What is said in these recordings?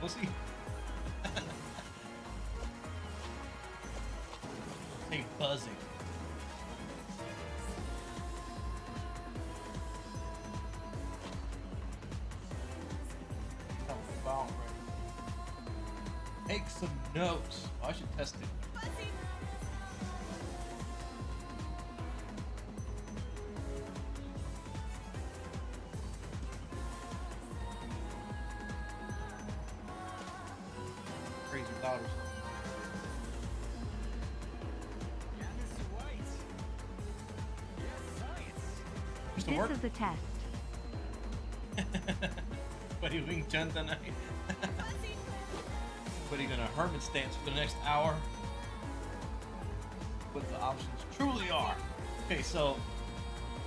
pussy. Hey, buzzing. About ready. Take some notes. Oh, I should test it. Crazy dollars. This is a test. What are you doing, Jen, tonight? What are you gonna Hermit stance for the next hour? What the options truly are. Okay, so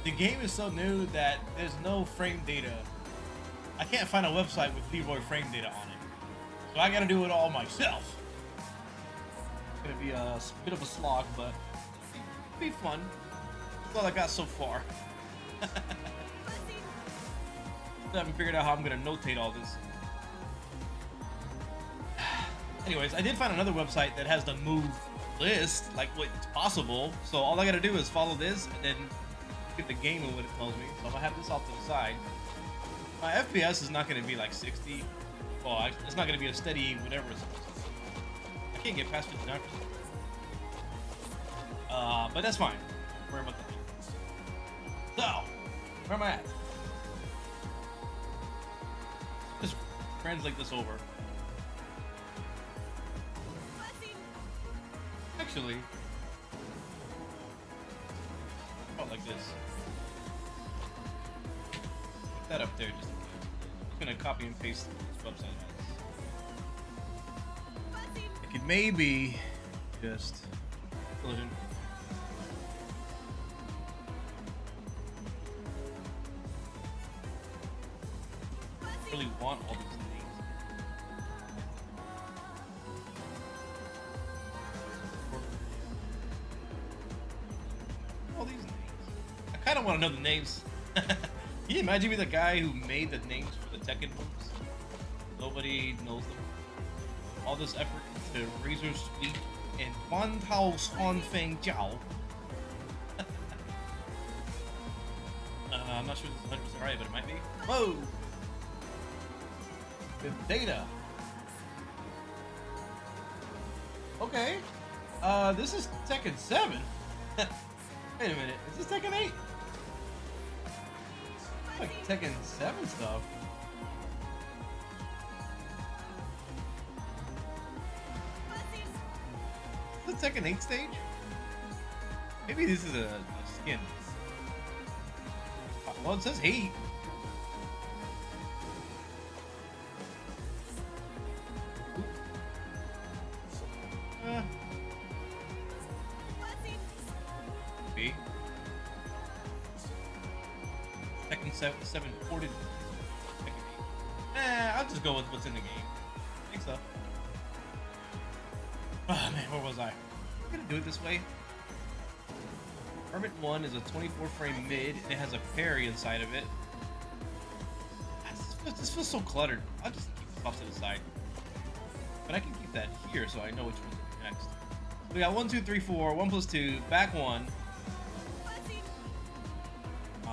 the game is so new that there's no frame data. I can't find a website with Leroy frame data on it. So I gotta do it all myself. It's gonna be a bit of a slog, but it'll be fun. That's all I got so far. I haven't figured out how I'm gonna notate all this. Anyways, I did find another website that has the move list, like what's possible. So all I gotta do is follow this and then get the game and what it tells me. So I'm gonna have this off to the side. My FPS is not gonna be like 60. Well, it's not gonna be a steady whatever it's supposed to be. I can't get past 59%. But that's fine. Don't worry about that. So, where am I at? Just translate this over. Actually, about like this. Put that up there just in case. I'm gonna copy and paste this website has. I could maybe just fill it in. Really want all these names. All these names. I kind of want to know the names. Can you imagine me the guy who made the names for the Tekken moves? Nobody knows them. All this effort into Razor Sweep and Wan Tao Swan Feng Jiao. I'm not sure this is 100% right, but it might be. Whoa! Good data. Okay. This is Tekken 7. Wait a minute. Is this Tekken 8? It's like Tekken 7 stuff. Is this Tekken 8 stage? Maybe this is a skin. Well, it says 8. Tekken 7 ported. I'll just go with what's in the game. I think so. Oh man, where was I? I'm gonna do it this way. Hermit 1 is a 24 frame mid and it has a parry inside of it. This feels so cluttered. I'll just keep this off to the side. But I can keep that here so I know which one's going to be next. We got 1, 2, 3, 4, 1 plus 2, back 1.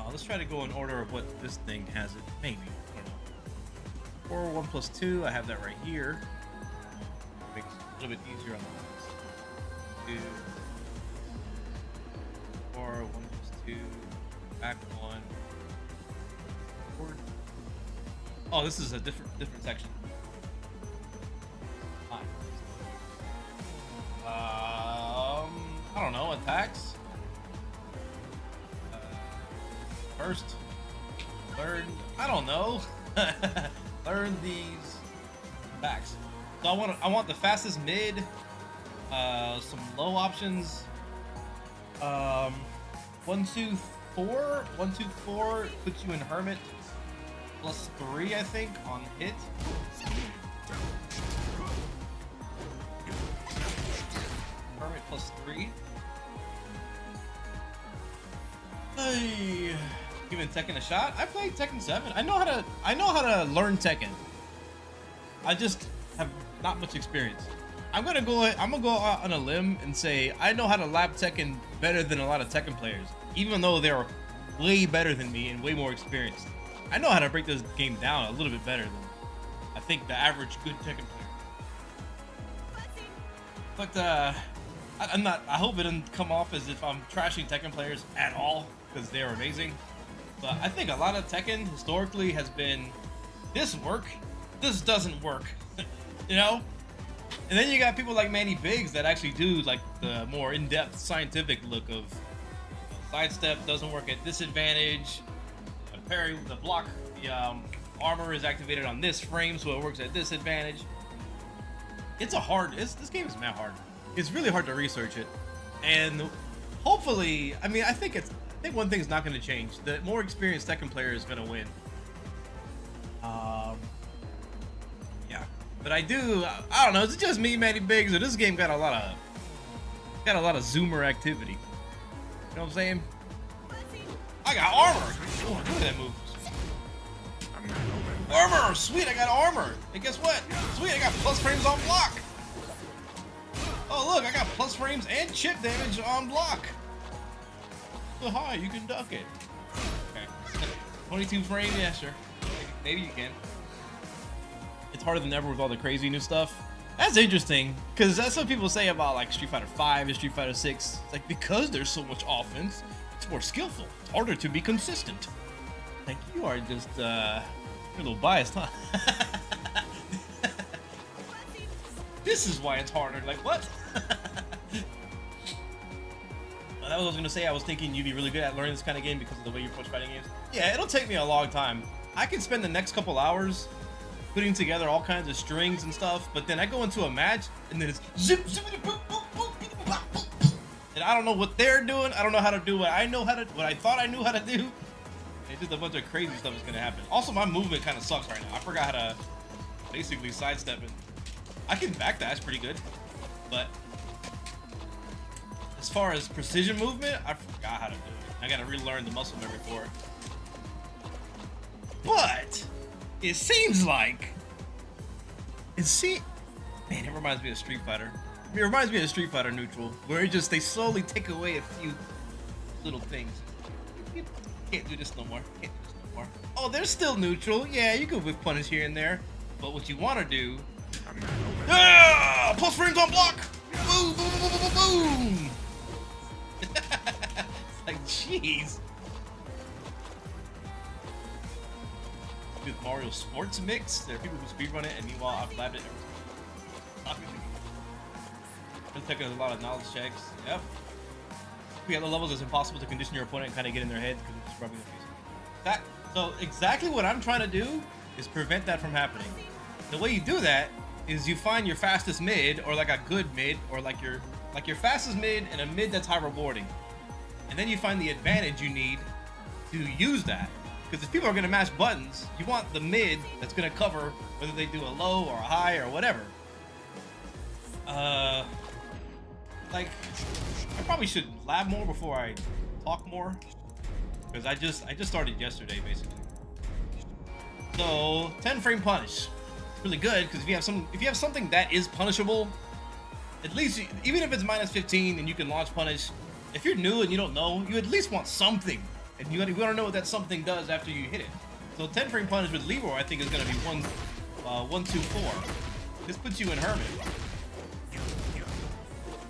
Let's try to go in order of what this thing has it. Maybe. I don't know. 4, 1 plus 2. I have that right here. Makes it a little bit easier on the ones. 2, 4, 1 plus 2, back 1. Forward. Oh, this is a different section. I don't know. Attacks. First, learn. I don't know. Learn these backs. So I want the fastest mid. Some low options. 1, 2, 4. 1, 2, 4 puts you in Hermit. Plus 3, I think, on hit. Hermit plus 3. Hey, giving Tekken a shot. I played Tekken 7. I know how to learn Tekken. I just have not much experience. I'm gonna go out on a limb and say I know how to lap Tekken better than a lot of Tekken players, even though they're way better than me and way more experienced. I know how to break this game down a little bit better than I think the average good Tekken player. But I'm not. I hope it doesn't come off as if I'm trashing Tekken players at all, because they're amazing. But I think a lot of Tekken historically has been this doesn't work, you know. And then you got people like Manny Biggs that actually do like the more in-depth scientific look of sidestep doesn't work at disadvantage, parry, the block, the armor is activated on this frame, so it works at disadvantage. It's this game is mad hard. It's really hard to research it, and hopefully, I mean, I think one thing's not going to change. The more experienced Tekken player is going to win. Yeah, but I don't know. Is it just me, Manny Biggs, or this game got a lot of zoomer activity? You know what I'm saying? I got armor. Oh, look at that move. Armor, sweet. I got armor. And guess what? Sweet, I got plus frames on block. Oh look, I got plus frames and chip damage on block. So hi, you can duck it. Okay. 22 frame, yeah, sure. Maybe you can. It's harder than ever with all the crazy new stuff. That's interesting, because that's what people say about like Street Fighter 5 and Street Fighter 6. It's like, because there's so much offense, it's more skillful. It's harder to be consistent. Like, you are just, you're a little biased, huh? This is why it's harder. Like, what? That was what I was gonna say. I was thinking you'd be really good at learning this kind of game because of the way you approach fighting games. Yeah, it'll take me a long time. I can spend the next couple hours putting together all kinds of strings and stuff, but then I go into a match and then it's zip, zippity, boop, boop, boop, boop, boop, boop. And I don't know what they're doing. I don't know how to do what I thought I knew how to do. It's just a bunch of crazy stuff is gonna happen. Also, my movement kind of sucks right now. I forgot how to basically sidestep it. I can backdash pretty good, but as far as precision movement, I forgot how to do it. I gotta relearn the muscle memory for it. But it seems like man, it reminds me of Street Fighter. It reminds me of Street Fighter Neutral, where they slowly take away a few little things. You can't do this no more. Can't do this no more. Oh, they're still neutral. Yeah, you can whip punish here and there, but what you want to do? Yeah! Plus frames on block. Boom, boom, boom, boom, boom, boom. It's like, jeez. With Mario Sports Mix, there are people who speedrun it, and meanwhile I've labbed it every time. It's taking a lot of knowledge checks. Yep. We have the levels it's impossible to condition your opponent and kind of get in their head because it's just rubbing their face. So exactly what I'm trying to do is prevent that from happening. The way you do that is you find your fastest mid, or like a good mid, or like your fastest mid and a mid that's high rewarding. And then you find the advantage you need to use that. Because if people are going to mash buttons, you want the mid that's going to cover whether they do a low or a high or whatever. Like, I probably should lab more before I talk more, because I just started yesterday basically. So 10 frame punish, it's really good because if you have something that is punishable, at least even if it's minus 15 and you can launch punish, if you're new and you don't know, you at least want something. And you want to know what that something does after you hit it. So 10 frame punish with Leroy, I think, is going to be 1, 2, 4. This puts you in Hermit.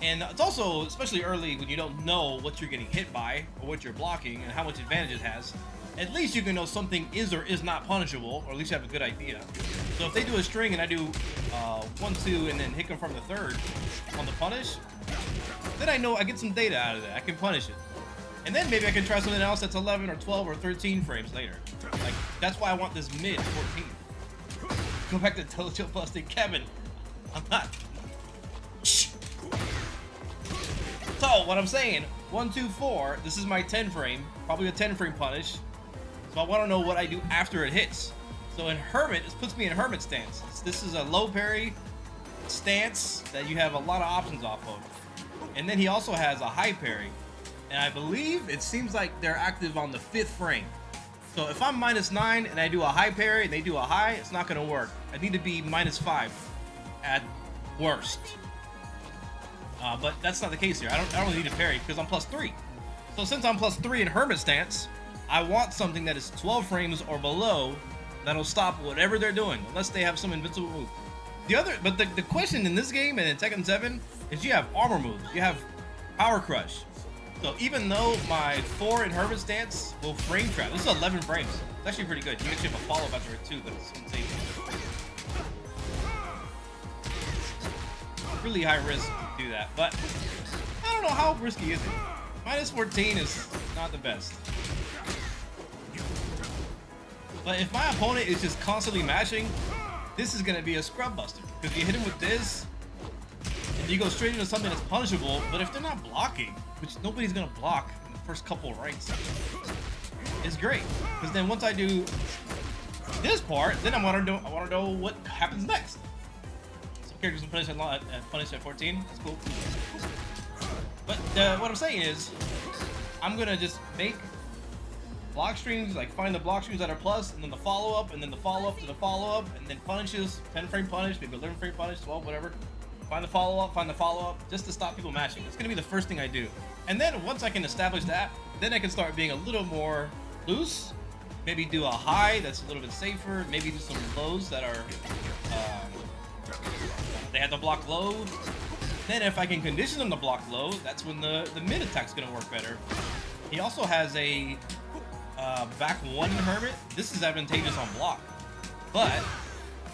And it's also, especially early when you don't know what you're getting hit by or what you're blocking and how much advantage it has, at least you can know something is or is not punishable, or at least you have a good idea. So if they do a string and I do 1, 2, and then hit them from the third on the punish, then I know I get some data out of that. I can punish it. And then maybe I can try something else that's 11 or 12 or 13 frames later. Like, that's why I want this mid 14. Go back to Tojo busting Kevin. I'm not. Shh. So, what I'm saying, 1, 2, 4, this is my 10 frame, probably a 10 frame punish. So I want to know what I do after it hits. So in Hermit, this puts me in Hermit stance. This is a low parry stance that you have a lot of options off of. And then he also has a high parry. And I believe it seems like they're active on the 5th frame. So if I'm -9 and I do a high parry and they do a high, it's not gonna work. I need to be -5 at worst. But that's not the case here. I don't need a parry because I'm +3. So since I'm +3 in Hermit stance, I want something that is 12 frames or below that'll stop whatever they're doing, unless they have some invincible move. The question in this game and in Tekken 7 is you have armor moves, you have power crush. So even though my 4 in Hermit stance will frame trap, this is 11 frames. It's actually pretty good. You actually have a follow-up after it too, that's insane. Really high risk to do that, but I don't know how risky is it. -14 is not the best. But if my opponent is just constantly mashing, this is gonna be a scrub buster. Because you hit him with this, and you go straight into something that's punishable, but if they're not blocking, which nobody's gonna block in the first couple of ranks, it's great. Because then once I do this part, then I wanna know what happens next. Some characters will punish at 14. That's cool. But what I'm saying is, I'm gonna just make block streams, like find the block streams that are plus, and then the follow-up, and then the follow-up to the follow-up, and then punishes, 10 frame punish, maybe 11 frame punish, 12, whatever. Find the follow-up, just to stop people mashing. It's gonna be the first thing I do. And then once I can establish that, then I can start being a little more loose. Maybe do a high that's a little bit safer. Maybe do some lows that are, they have to block low. Then if I can condition them to block low, that's when the mid attack's gonna work better. He also has a back 1 Hermit. This is advantageous on block, but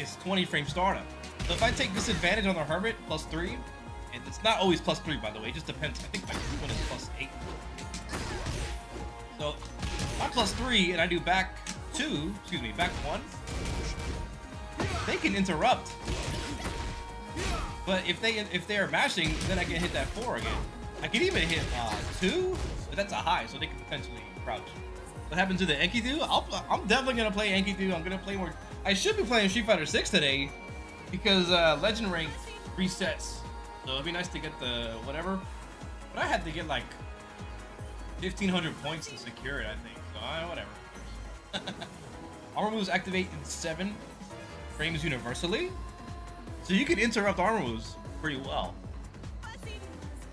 it's 20 frame startup. So if I take disadvantage on the Hermit +3, and it's not always +3 by the way, it just depends. I think my group one is +8. So I'm +3 and I do back 1, they can interrupt. But if they are mashing, then I can hit that 4 again. I can even hit 2, but that's a high, so they can potentially crouch. What happened to the Enkidu? I'm definitely gonna play Enkidu. I'm gonna play more. I should be playing Street Fighter 6 today because Legend Rank resets. So it'd be nice to get the whatever. But I had to get like 1,500 points to secure it, I think. So whatever. Armor moves activate in 7 frames universally. So you can interrupt armor moves pretty well.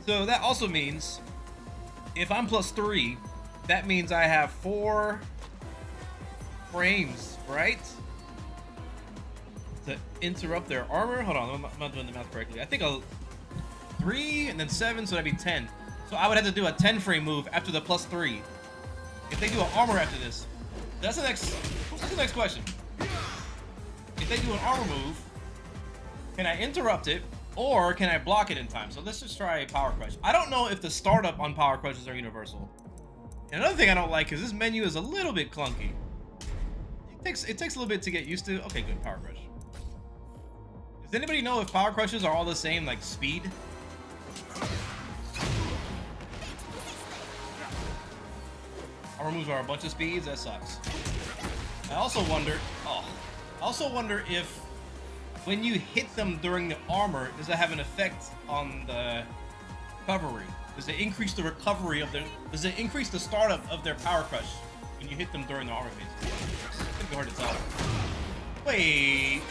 So that also means if I'm +3, that means I have 4 frames, right? To interrupt their armor. Hold on, I'm not doing the math correctly. I think 3 and then 7, so that'd be 10. So I would have to do a 10 frame move after the +3. If they do an armor after this, that's the next question. If they do an armor move, can I interrupt it or can I block it in time? So let's just try Power Crush. I don't know if the startup on Power Crushes are universal. And another thing I don't like is this menu is a little bit clunky. It takes a little bit to get used to. Okay, good, Power Crush. Does anybody know if Power Crushes are all the same, like speed? Armor moves are a bunch of speeds. That sucks. I also wonder if when you hit them during the armor, does that have an effect on the recovery? Does it increase the recovery of their? Does it increase the startup of their Power Crush when you hit them during the armor phase? It's hard to tell. Wait.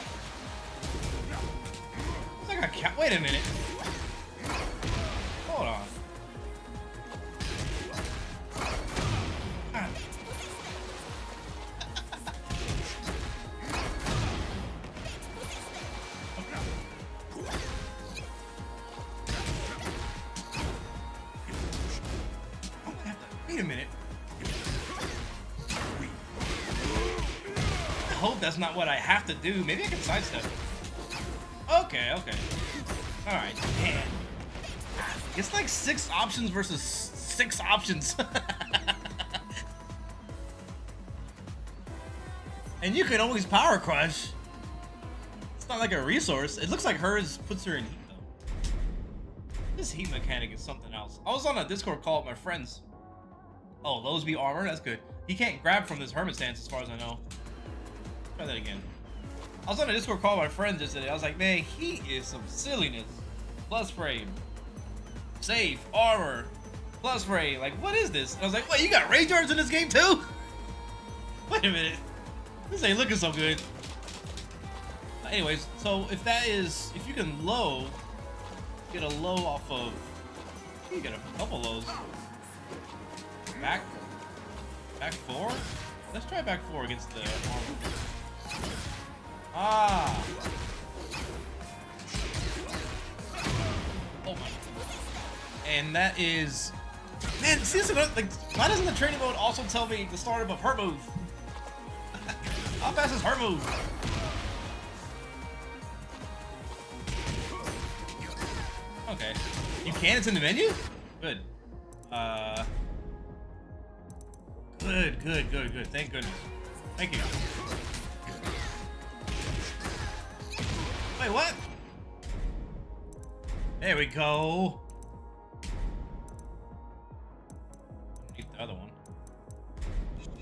It's like a cat. Wait a minute. Hold on. Wait a minute. I hope that's not what I have to do. Maybe I can sidestep. Okay. Alright, man. It's like 6 options versus 6 options. And you can always Power Crush. It's not like a resource. It looks like hers puts her in heat, though. This heat mechanic is something else. I was on a Discord call with my friends. Oh, lows be armor? That's good. He can't grab from this Hermit stance as far as I know. Try that again. I was on a Discord call with my friends yesterday. I was like, man, he is some silliness. Plus frame. Safe. Armor. Plus frame. Like, what is this? And I was like, wait, you got rage arms in this game too? Wait a minute. This ain't looking so good. Anyways, so if you can low, get a low off of, you get a couple lows. Back 4? Let's try back 4 against the armor. Ah. Oh my. And that is, man, see this, like, why doesn't the training mode also tell me the start of her move? How fast is her move? Okay. You can? It's in the menu? Good. Good. Thank goodness. Thank you. Wait, what? There we go. Need the other one.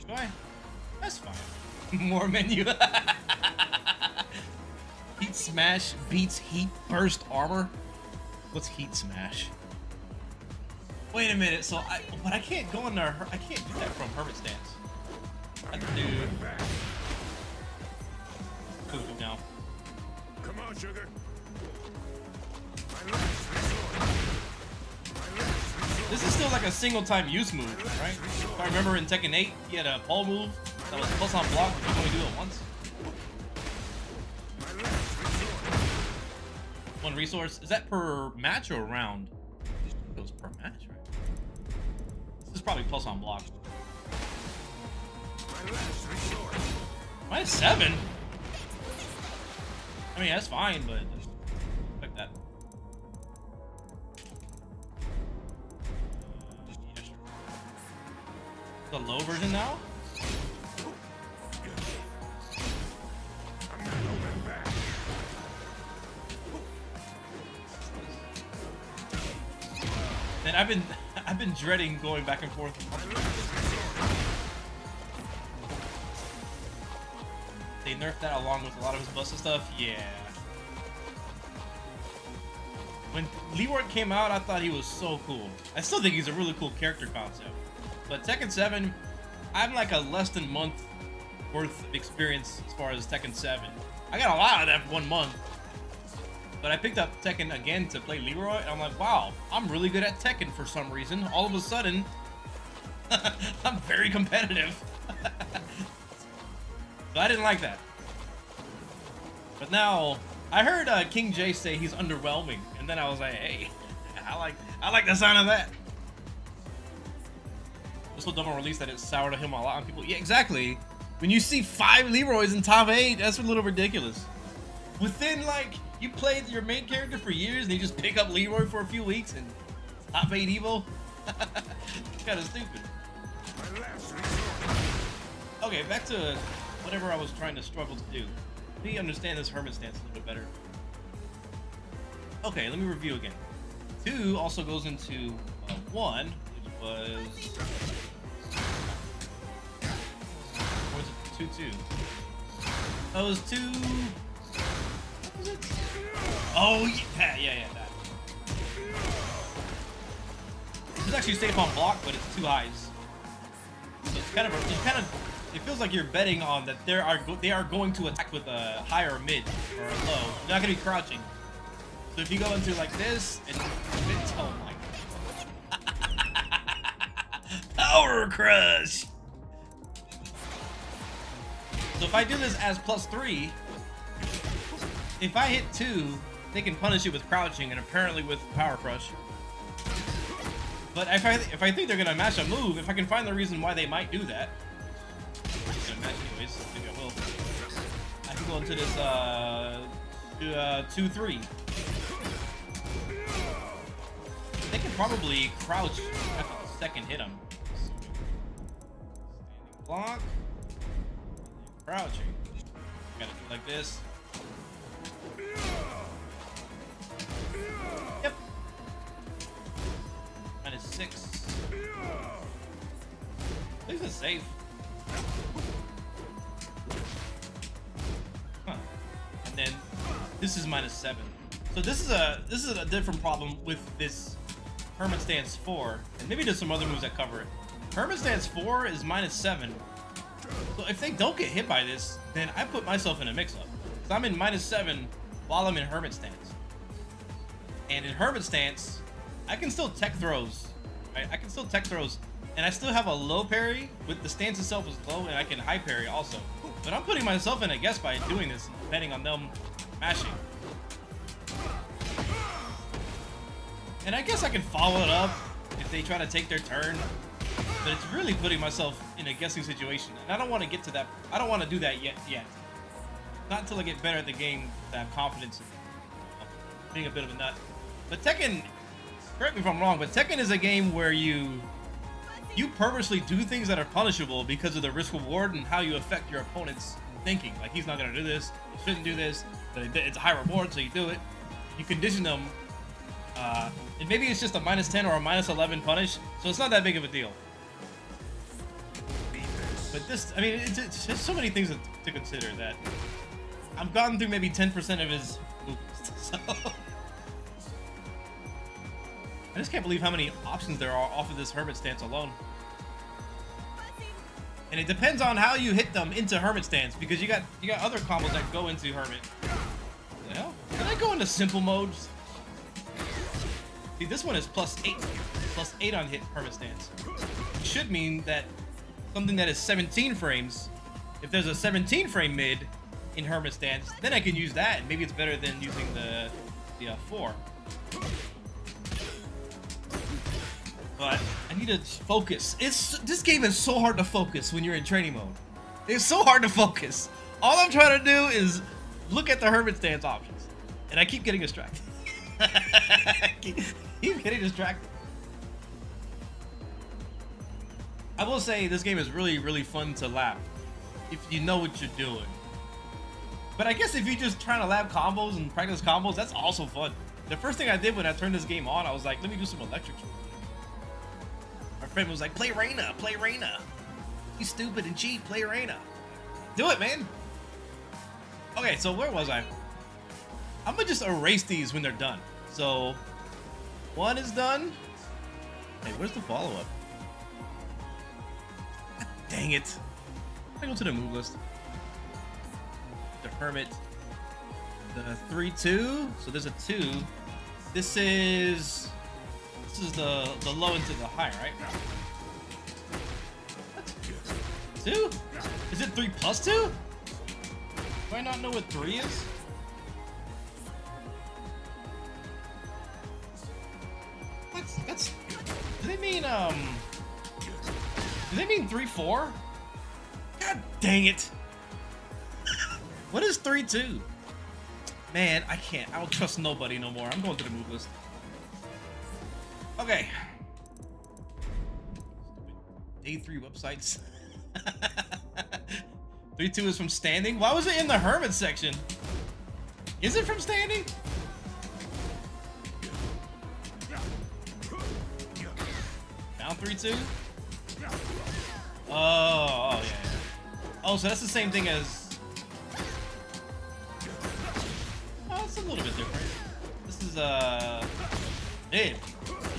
Do I? That's fine. More menu. Heat smash beats heat burst armor. What's heat smash? Wait a minute. So I can't go in there. I can't do that from Hermit stance. I have to do. Cool now. Come on, sugar. This is still like a single time use move, right? If I remember in Tekken 8, he had a pole move that was plus on block, but you can only do it once. One resource. Is that per match or round? It was per match, right? This is probably plus on block. -7? I mean, that's fine, but like that. Yeah, sure. The low version now? And I've been dreading going back and forth. They nerfed that along with a lot of his busted stuff. Yeah. When Leroy came out, I thought he was so cool. I still think he's a really cool character concept. But Tekken 7, I'm like a less than month worth of experience as far as Tekken 7. I got a lot of that for 1 month. But I picked up Tekken again to play Leroy, and I'm like, wow, I'm really good at Tekken for some reason. All of a sudden, I'm very competitive. So I didn't like that. But now, I heard King J say he's underwhelming, and then I was like, hey, I like the sound of that. This will double release that it soured him a lot on people. Yeah, exactly. When you see 5 Leroys in top 8, that's a little ridiculous. Within, like, you played your main character for years, and you just pick up Leroy for a few weeks, and top 8 Evo? It's kind of stupid. Okay, back to whatever I was trying to struggle to do. Let me understand this Hermit stance a little bit better. Okay, let me review again. 2 also goes into 1, which was... Or was it 2-2? That was 2... What was it? Oh, yeah, that. This is actually safe on block, but it's 2 highs. So it's kind of it feels like you're betting on that they are going to attack with a high or a mid or a low. They're not gonna be crouching. So if you go into like this and mid tone like Power Crush. So if I do this as +3, if I hit 2, they can punish it with crouching and apparently with Power Crush. But if I think they're gonna match a move, if I can find the reason why they might do that, I'm just gonna match anyways. I think I will. I can go into this 2-3. They can probably crouch after the second hit him. Standing block, crouching. Gotta do like this. Yep. -6. At least it's safe. Huh. And then this is -7. So this is a different problem with this Hermit Stance 4, and maybe there's some other moves that cover it. Hermit Stance 4 is -7, So if they don't get hit by this, then I put myself in a mix-up. So I'm in -7 while I'm in Hermit stance. And in Hermit stance, I can still tech throws. Right? I can still tech throws. And I still have a low parry, but the stance itself is low, and I can high parry also. But I'm putting myself in a guess by doing this, betting on them mashing. And I guess I can follow it up if they try to take their turn. But it's really putting myself in a guessing situation. And I don't want to get to that. I don't want to do that yet. Not until I get better at the game to have confidence in being a bit of a nut. But Tekken, correct me if I'm wrong, but Tekken is a game where you purposely do things that are punishable because of the risk reward and how you affect your opponent's thinking. Like, he's not going to do this, he shouldn't do this, but it's a high reward, so you do it. You condition them, and maybe it's just a -10 or a -11 punish, so it's not that big of a deal. But this, I mean, it's just so many things to consider that I've gotten through maybe 10% of his movements, so I just can't believe how many options there are off of this Hermit stance alone. And it depends on how you hit them into Hermit stance, because you got other combos that go into Hermit. What the hell? Can I go into simple modes? See, this one is +8 on hit Hermit stance. It should mean that something that is 17 frames, if there's a 17 frame mid in Hermit stance, then I can use that. Maybe it's better than using the 4. But I need to focus. This game is so hard to focus when you're in training mode. It's so hard to focus. All I'm trying to do is look at the Hermit stance options, and I keep getting distracted. keep getting distracted. I will say this game is really, really fun to lap if you know what you're doing. But I guess if you're just trying to lap combos and practice combos, that's also fun. The first thing I did when I turned this game on, I was like, let me do some electrics. My friend was like, play Reina, play Reina. He's stupid and cheap, play Reina. Do it, man. Okay, so where was I? I'm gonna just erase these when they're done. So, 1 is done. Hey, where's the follow-up? Dang it. I go to the move list. The Hermit. The 3-2. So there's a 2. This is the low into the high, right? What? 2? Is it 3 plus 2? Do I not know what 3 is? That's do they mean 3-4? God dang it. What is 3-2? Man, I can't. I don't trust nobody no more. I'm going to the move list. Okay. Day 3 websites. 3-2 is from standing? Why was it in the Hermit section? Is it from standing? Down 3-2? Oh, yeah. Oh, so that's the same thing as... Oh, it's a little bit different. This is, mid.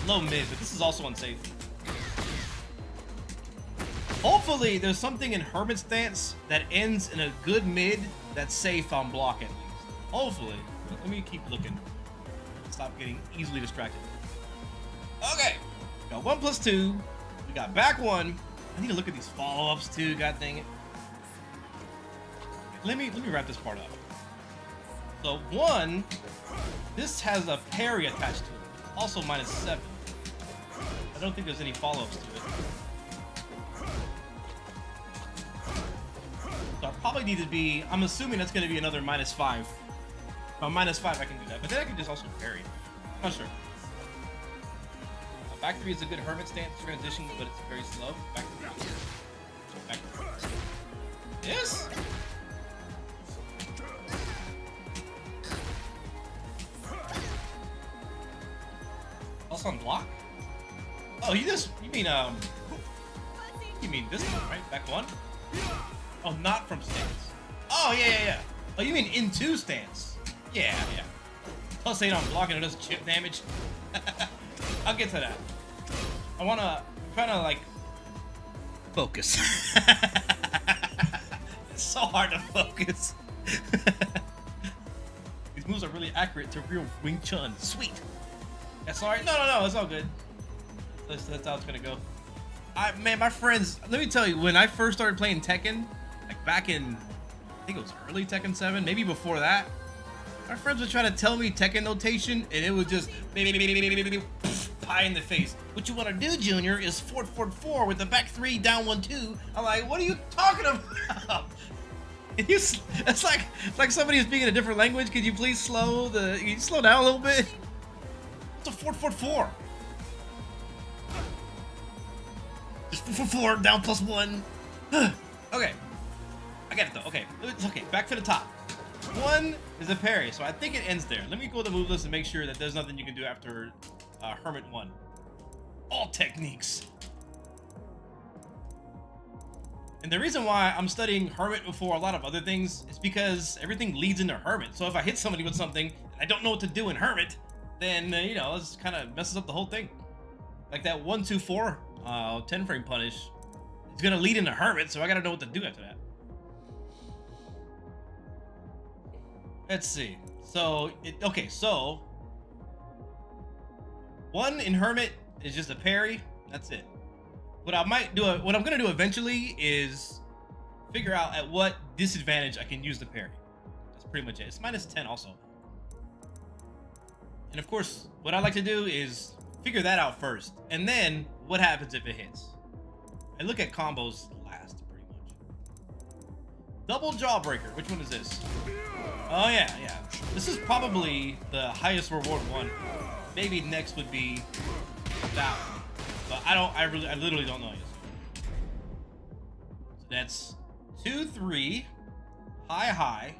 Low mid, but this is also unsafe. Hopefully, there's something in Hermit stance that ends in a good mid that's safe on block at least. Hopefully. Let me keep looking. Stop getting easily distracted. Okay. Got 1 plus 2. We got back 1. I need to look at these follow-ups too, god dang it. Let me wrap this part up. So 1, this has a parry attached to it. Also -7. I don't think there's any follow-ups to it. So I probably need to be, I'm assuming that's going to be another -5. By -5 I can do that, but then I can just also parry. I'm not sure. Back 3 is a good Hermit stance transition, but it's very slow. Back 3. Back 3. Yes? Also on block? Oh, you mean this one, right? Back 1? Oh, not from stance. Oh, yeah. Oh, you mean into stance? Yeah. +8 on block and it does chip damage. I'll get to that. I'm trying to like focus. It's so hard to focus. These moves are really accurate to real Wing Chun. Sweet. That's all right. No, it's all good. That's how it's gonna go. Man, my friends, let me tell you, when I first started playing Tekken, like back in, I think it was early Tekken 7, maybe before that, my friends would try to tell me Tekken notation, and it would just pie in the face. What you want to do, Junior, is forward, forward, forward with the back 3, down 1, 2. I'm like, what are you talking about? And it's like somebody speaking a different language. Could you please slow down a little bit? It's a forward, forward, 4. Just 4, down +1. Okay, I get it though. Okay, it's okay. Back to the top. 1 is a parry, so I think it ends there. Let me go to the move list and make sure that there's nothing you can do after Hermit 1. All techniques. And the reason why I'm studying Hermit before a lot of other things is because everything leads into Hermit. So if I hit somebody with something and I don't know what to do in Hermit, then you know, it kind of messes up the whole thing. Like that 1, 2, 4 10 frame punish. It's gonna lead into Hermit, so I gotta know what to do after that. Let's see. So so 1 in Hermit is just a parry. That's it. What I'm gonna do eventually is figure out at what disadvantage I can use the parry. That's pretty much it. It's -10 also. And of course, what I like to do is figure that out first, and then what happens if it hits. I look at combos last, pretty much. Double jawbreaker. Which one is this? Oh yeah. This is probably the highest reward one. Maybe next would be that one, but I literally don't know yet. So that's 2, 3, high.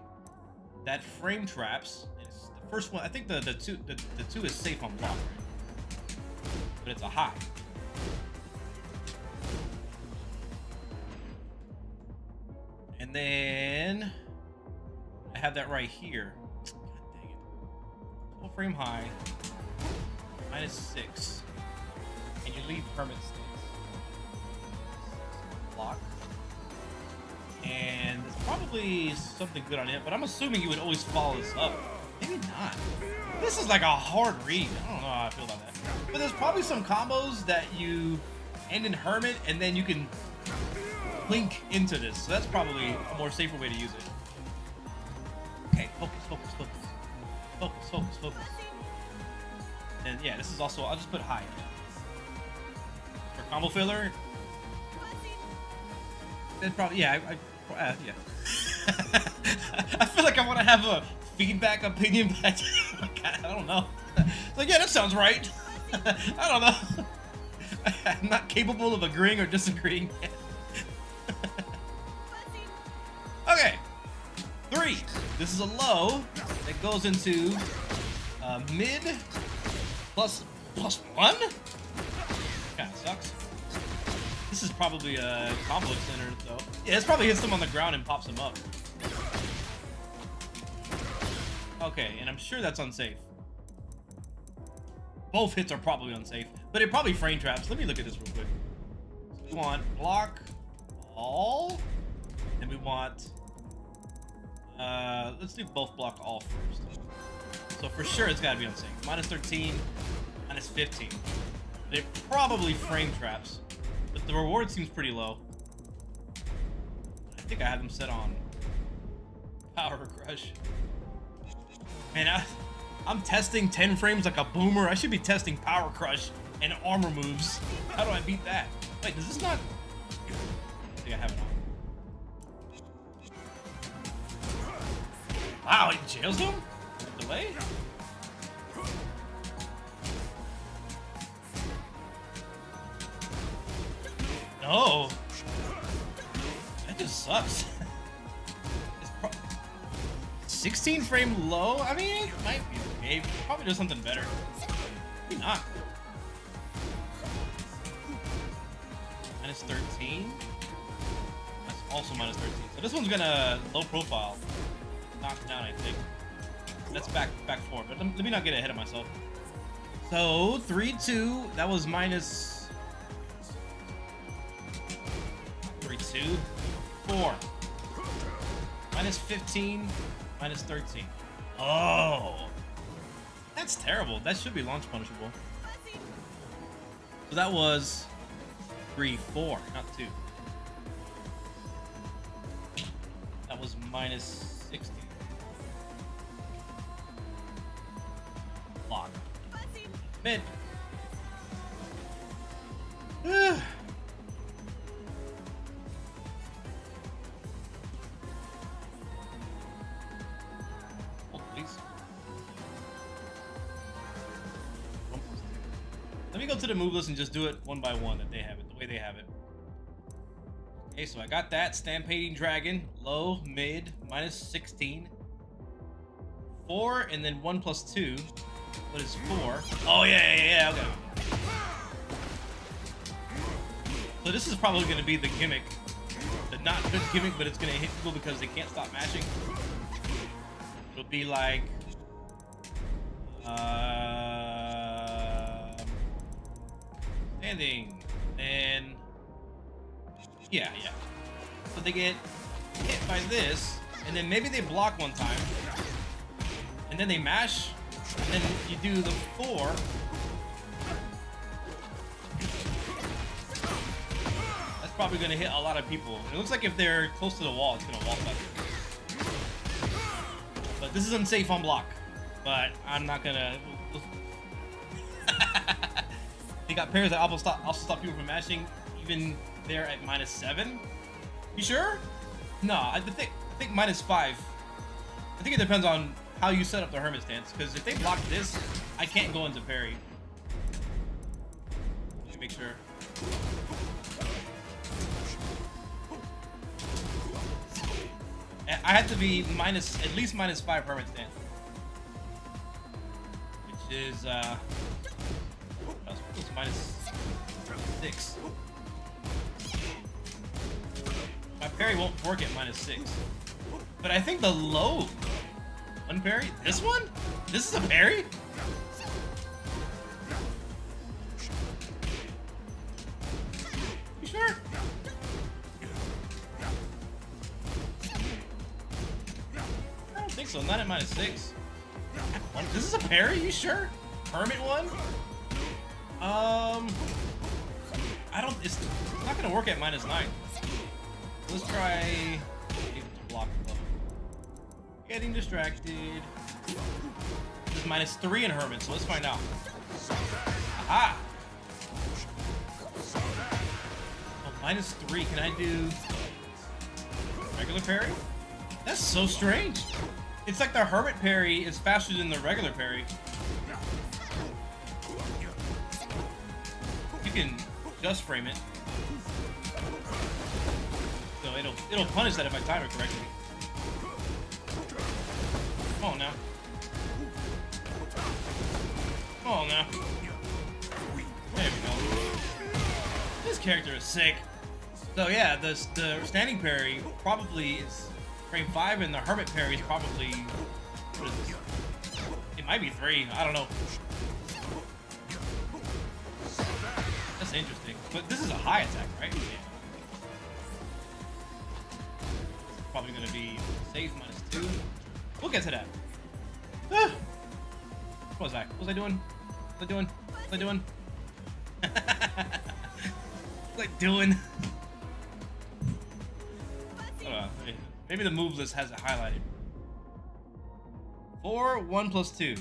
That frame traps. It's the first one. I think the two is safe on block, right? But it's a high. And then I have that right here. God dang it. Full frame high. -6. And you leave Hermit stance. Block. And there's probably something good on it, but I'm assuming you would always follow this up. Maybe not. This is like a hard read. I don't know how I feel about that. But there's probably some combos that you end in Hermit and then you can link into this. So that's probably a more safer way to use it. Okay, focus. And yeah, this is also, I'll just put high. For combo filler, that's probably, yeah, yeah. I feel like I want to have a feedback opinion, but I don't know. It's like, yeah, that sounds right. I don't know. I'm not capable of agreeing or disagreeing yet. Okay, 3. This is a low that goes into mid plus 1. Kind of sucks. This is probably a combo center though. Yeah, this probably hits them on the ground and pops them up. Okay, and I'm sure that's unsafe. Both hits are probably unsafe, but it probably frame traps. Let me look at this real quick. So we want block all, and we want let's do both block all first. So for sure it's gotta be unsafe. -13, -15. It probably frame traps, but the reward seems pretty low. I think I have them set on Power Crush. Man, I'm testing 10 frames like a boomer. I should be testing Power Crush and armor moves. How do I beat that? Wait, does this not? I think I have it on. Wow, it jails him? Delay? No. That just sucks. 16 frame low? I mean, it might be okay. Probably do something better. Maybe not. -13. That's also -13. So this one's gonna low profile. Knock down, I think. That's back 4. But let me not get ahead of myself. So 3, 2. That was -3, 2, 4. Minus 15, minus 13. Oh, that's terrible. That should be launch punishable. So that was 3, 4, not 2. That was minus 16. Block. Mid. Oh, please. Let me go to the move list and just do it one by one that they have it, the way they have it. Okay, so I got that. Stampeding Dragon, low, mid, minus 16. 4, and then 1 plus 2. What is 4? Oh, yeah, okay. So this is probably going to be the gimmick. The not good gimmick, but it's going to hit people because they can't stop mashing. It'll be like... standing. And... yeah. So they get hit by this, and then maybe they block one time. And then they mash, and then you do the 4. That's probably going to hit a lot of people. It looks like if they're close to the wall, it's going to wall cut. But this is unsafe on block. But I'm not going to... They got pairs that also stop people from mashing, even there at minus 7. You sure? No, I think minus 5. I think it depends on how you set up the Hermit stance, because if they block this, I can't go into parry. Let me make sure. I had to be at least minus 5 Hermit stance, which is minus 6. My parry won't work at minus 6, but I think the low one parry. This one? This is a parry? You sure? I don't think so. Not at minus 6. This is a parry? You sure? Hermit one? I don't. It's not gonna work at minus 9. Let's try block low. Getting distracted. This is minus 3 in Hermit, so let's find out. Aha! Oh, minus 3. Can I do regular parry? That's so strange. It's like the Hermit parry is faster than the regular parry. You can just frame it. So it'll punish that if I time it correctly. Come on now. Come on now. There we go. This character is sick. So yeah, the standing parry probably is frame 5, and the Hermit parry is probably, what is this? It might be 3. I don't know. That's interesting. But this is a high attack, right? Yeah. Probably gonna be safe minus 2. We'll get to that. Ah. What was that? What was I doing? What was I doing? What was I doing? What was I doing? Maybe the move list has it highlighted. 4, 1 plus 2. And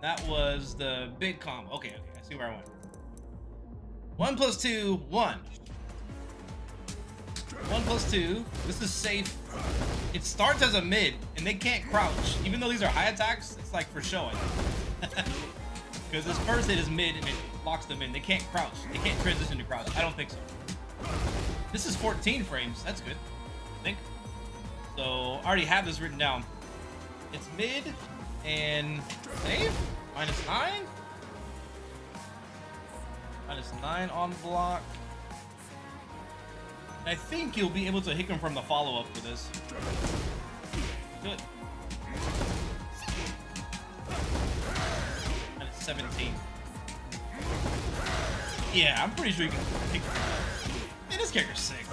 that was the big combo. Okay, I see where I went. 1 plus 2, 1. 1 plus 2. This is safe. It starts as a mid, and they can't crouch. Even though these are high attacks, it's like for show, I think. Because this first hit is mid, and it locks them in. They can't crouch. They can't transition to crouch. I don't think so. This is 14 frames. That's good, I think. So I already have this written down. It's mid and save. Minus 9. Minus 9 on block. And I think you'll be able to hit him from the follow-up for this. Good. Minus 17. Yeah, I'm pretty sure you can pick him. Man, this character's sick.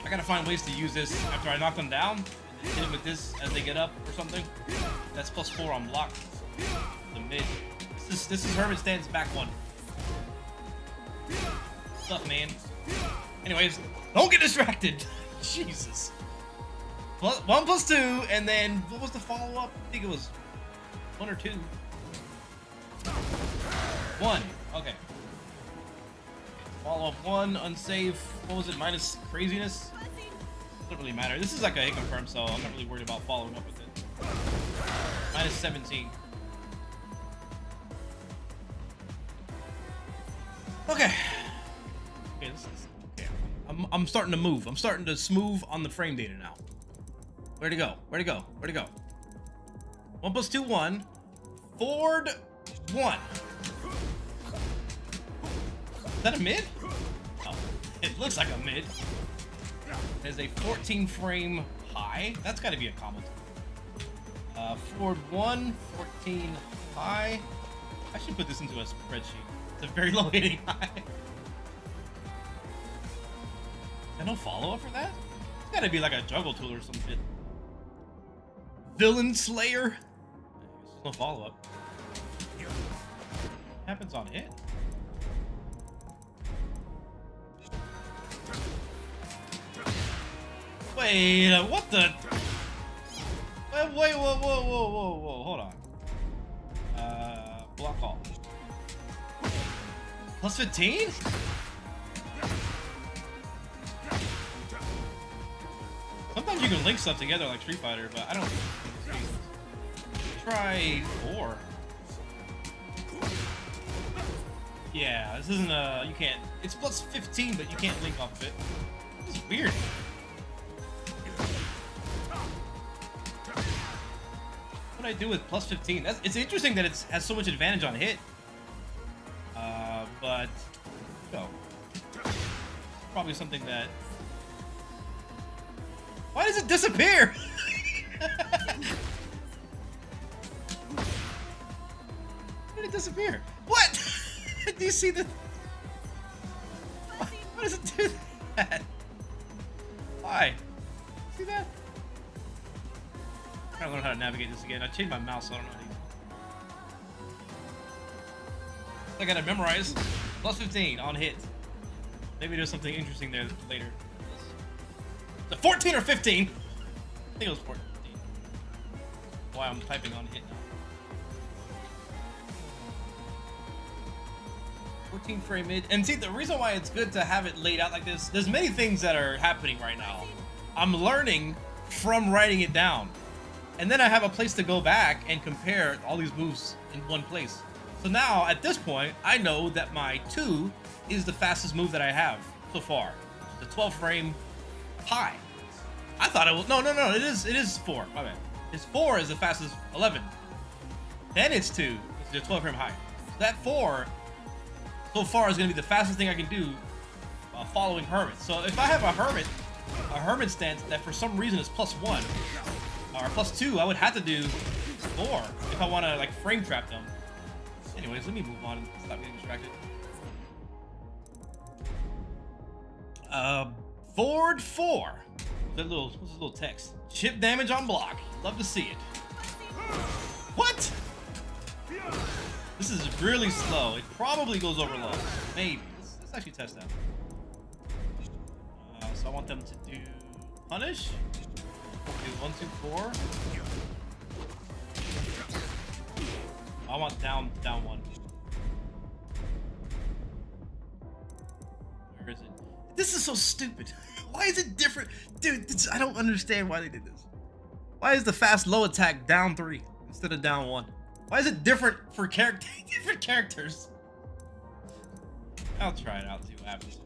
I gotta find ways to use this after I knock them down. And hit them with this as they get up or something. That's +4 on block. The mid. This is Hermit stance back one. What's up, man? Anyways, don't get distracted. Jesus. 1 + 2, and then what was the follow-up? I think it was 1 or 2. 1. Okay. Follow-up 1, unsafe. What was it? Minus craziness? Doesn't really matter. This is like a hit confirm, so I'm not really worried about following up with it. Minus 17. Okay. Okay, okay. I'm starting to move. I'm starting to smooth on the frame data now. Where'd it go? Where'd it go? Where'd it go? 1 + 2, 1. Forward 1. Is that a mid? Oh, it looks like a mid. There's a 14 frame high. That's got to be a combo. Forward 1, 14 high. I should put this into a spreadsheet. It's a very low hitting high. And no follow up for that? It's got to be like a juggle tool or some shit. Villain Slayer. No follow up. Happens on hit. Wait, what the? Wait, whoa, hold on. Block call. +15? Sometimes you can link stuff together like Street Fighter, but I don't think try 4. Yeah, this isn't you can't, it's +15, but you can't link off of it. This is weird. What do I do with +15? It's interesting that it has so much advantage on hit. But no, probably something that. Why does it disappear? Why did it disappear? What? Do you see the? Why does it do that? Why? See that? I'm trying to learn how to navigate this again. I changed my mouse, so I don't know how to use it. I gotta memorize. +15 on hit. Maybe there's something interesting there later. The 14 or 15? I think it was 14. Why I'm typing on hit now. 14 frame mid. And see, the reason why it's good to have it laid out like this, there's many things that are happening right now. I'm learning from writing it down. And then I have a place to go back and compare all these moves in one place. So now, at this point, I know that my 2 is the fastest move that I have so far. The 12 frame high. I thought it was, no, it is 4, my bad. It's 4 is the fastest 11. Then it's 2, it's the 12 frame high. So that 4, so far, is gonna be the fastest thing I can do following Hermit. So if I have a Hermit stance that for some reason is +1, or +2, I would have to do 4 if I wanna like frame trap them. Anyways, let me move on and stop getting distracted. Forward 4. What's this little text? Chip damage on block. Love to see it. What? This is really slow. It probably goes over low. Maybe. Let's actually test that. So I want them to do punish. Do 1, 2, 4. I want down 1. Where is it? This is so stupid. Why is it different? Dude, I don't understand why they did this. Why is the fast low attack down 3 instead of down 1? Why is it different for different characters? I'll try it out and see what happens.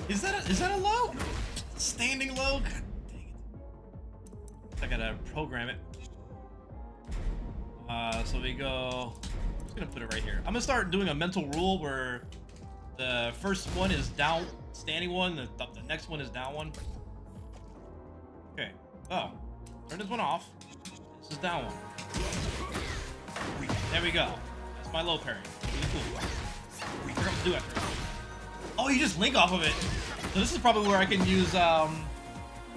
Is that a low? Standing low? God dang it. I gotta program it. So we go. I'm just gonna put it right here. I'm gonna start doing a mental rule where the first one is down, standing one. The next one is down 1. Okay. Oh, turn this one off. This is down 1. There we go. That's my low parry. Really cool. What do I do after? Oh, you just link off of it. So this is probably where I can use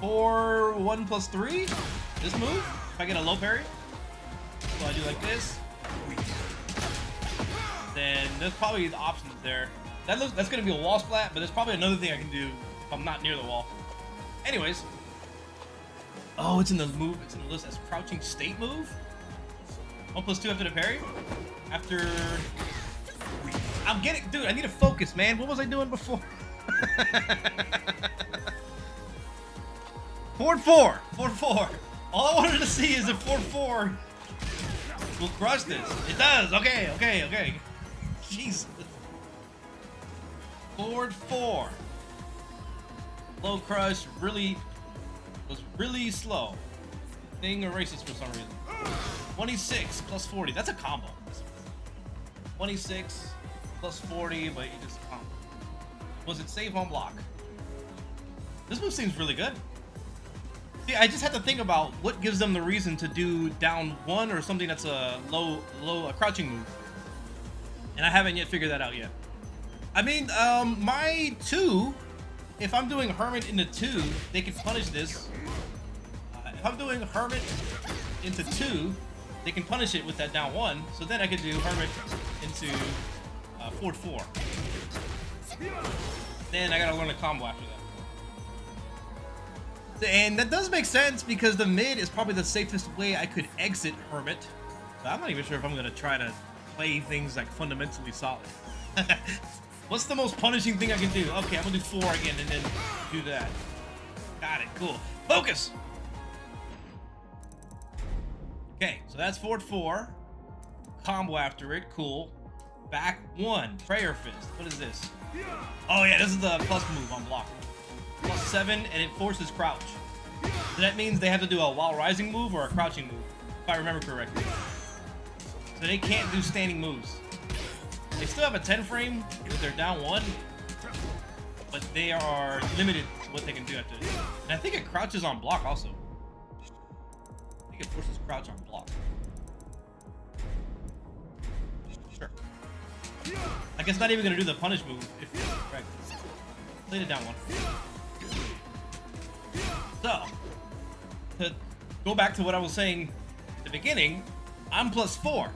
4, 1 plus 3. This move, if I get a low parry. So I do like this. Then there's probably the options there. That's gonna be a wall splat, but there's probably another thing I can do if I'm not near the wall. Anyways. Oh, it's in the move. It's in the list as crouching state move. 1 plus 2 after the parry. After. I'm getting, dude. I need to focus, man. What was I doing before? Forward 4. Forward 4. All I wanted to see is if forward 4 will crush this. It does. Okay. Okay. Okay. Jesus. Forward 4. Low crush really was really slow. Thing erases for some reason. 26 plus 40. That's a combo. 26 plus 40, but you just combo. Was it save on block? This move seems really good. See, I just have to think about what gives them the reason to do down 1 or something that's a low crouching move. And I haven't yet figured that out yet. I mean, my 2, if I'm doing Hermit into 2, they can punish this. If I'm doing Hermit into 2, they can punish it with that down 1. So then I could do Hermit into forward 4. Then I gotta learn a combo after that. And that does make sense because the mid is probably the safest way I could exit Hermit. So I'm not even sure if I'm gonna try to play things like fundamentally solid. What's the most punishing thing I can do? Okay, I'm gonna do 4 again and then do that. Got it, cool. Focus! Okay, so that's forward 4. Combo after it, cool. Back 1, prayer fist. What is this? Oh yeah, this is the plus move on block. Plus 7, and it forces crouch. So that means they have to do a while rising move or a crouching move, if I remember correctly. So they can't do standing moves. They still have a 10 frame if they're down 1, but they are limited to what they can do after this. And I think it crouches on block also. I think it forces crouch on block. Sure. I guess not even gonna do the punish move if you're correct. Played it down 1. So, to go back to what I was saying at the beginning, I'm plus 4.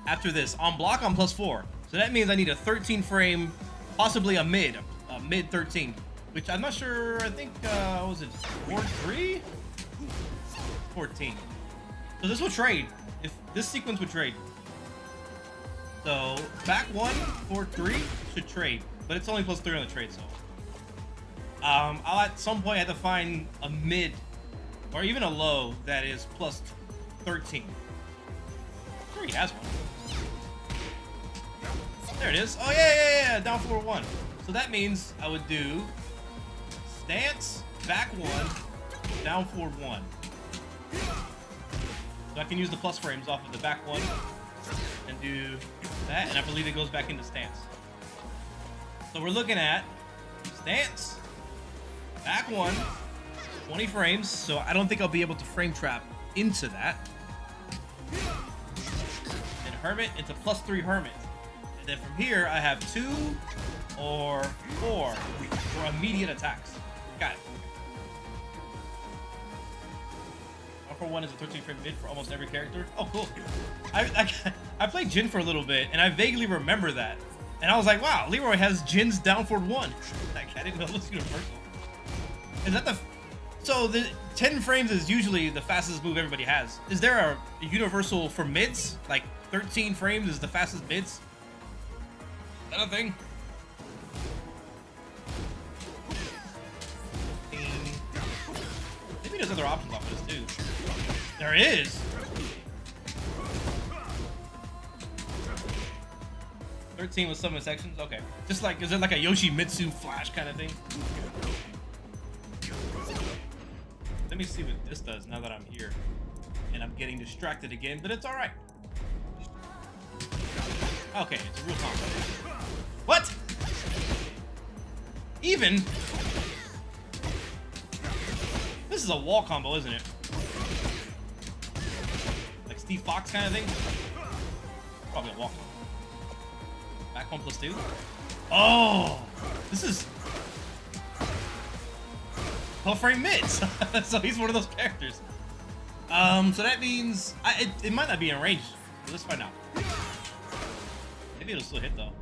After this, on block, I'm plus 4. So that means I need a 13 frame, possibly a mid 13, which I'm not sure. I think, what was it 4-3? 14. So this will trade. If this sequence would trade. So back 1, 4-3 should trade, but it's only plus 3 on the trade. So I'll at some point have to find a mid or even a low that is plus 13. I'm sure he has one. There it is. Oh yeah, down 4-1. So that means I would do stance, back 1, down 4-1. So I can use the plus frames off of the back 1 and do that, and I believe it goes back into stance. So we're looking at stance, back 1, 20 frames, so I don't think I'll be able to frame trap into that. And Hermit into plus 3 Hermit. And then from here, I have 2 or 4 for immediate attacks. Got it. 1-for-1 is a 13 frame mid for almost every character. Oh, cool. I played Jin for a little bit, and I vaguely remember that. And I was like, wow, Leroy has Jin's down forward 1. Like, I didn't know it was universal. Is that the... So, the 10 frames is usually the fastest move everybody has. Is there a universal for mids? Like, 13 frames is the fastest mids? Is that a thing? Maybe there's other options off of this, too. There is! 13 with some sections? Okay. Just like, is it like a Yoshimitsu flash kind of thing? Let me see what this does now that I'm here. And I'm getting distracted again, but it's alright. Okay, it's a real combo. What? Even? This is a wall combo, isn't it? Like Steve Fox kind of thing? Probably a wall combo. Back 1 plus 2. Oh, this is 12 frame mids. So he's one of those characters. So that means it might not be in range. Let's find out. Maybe it'll still hit though.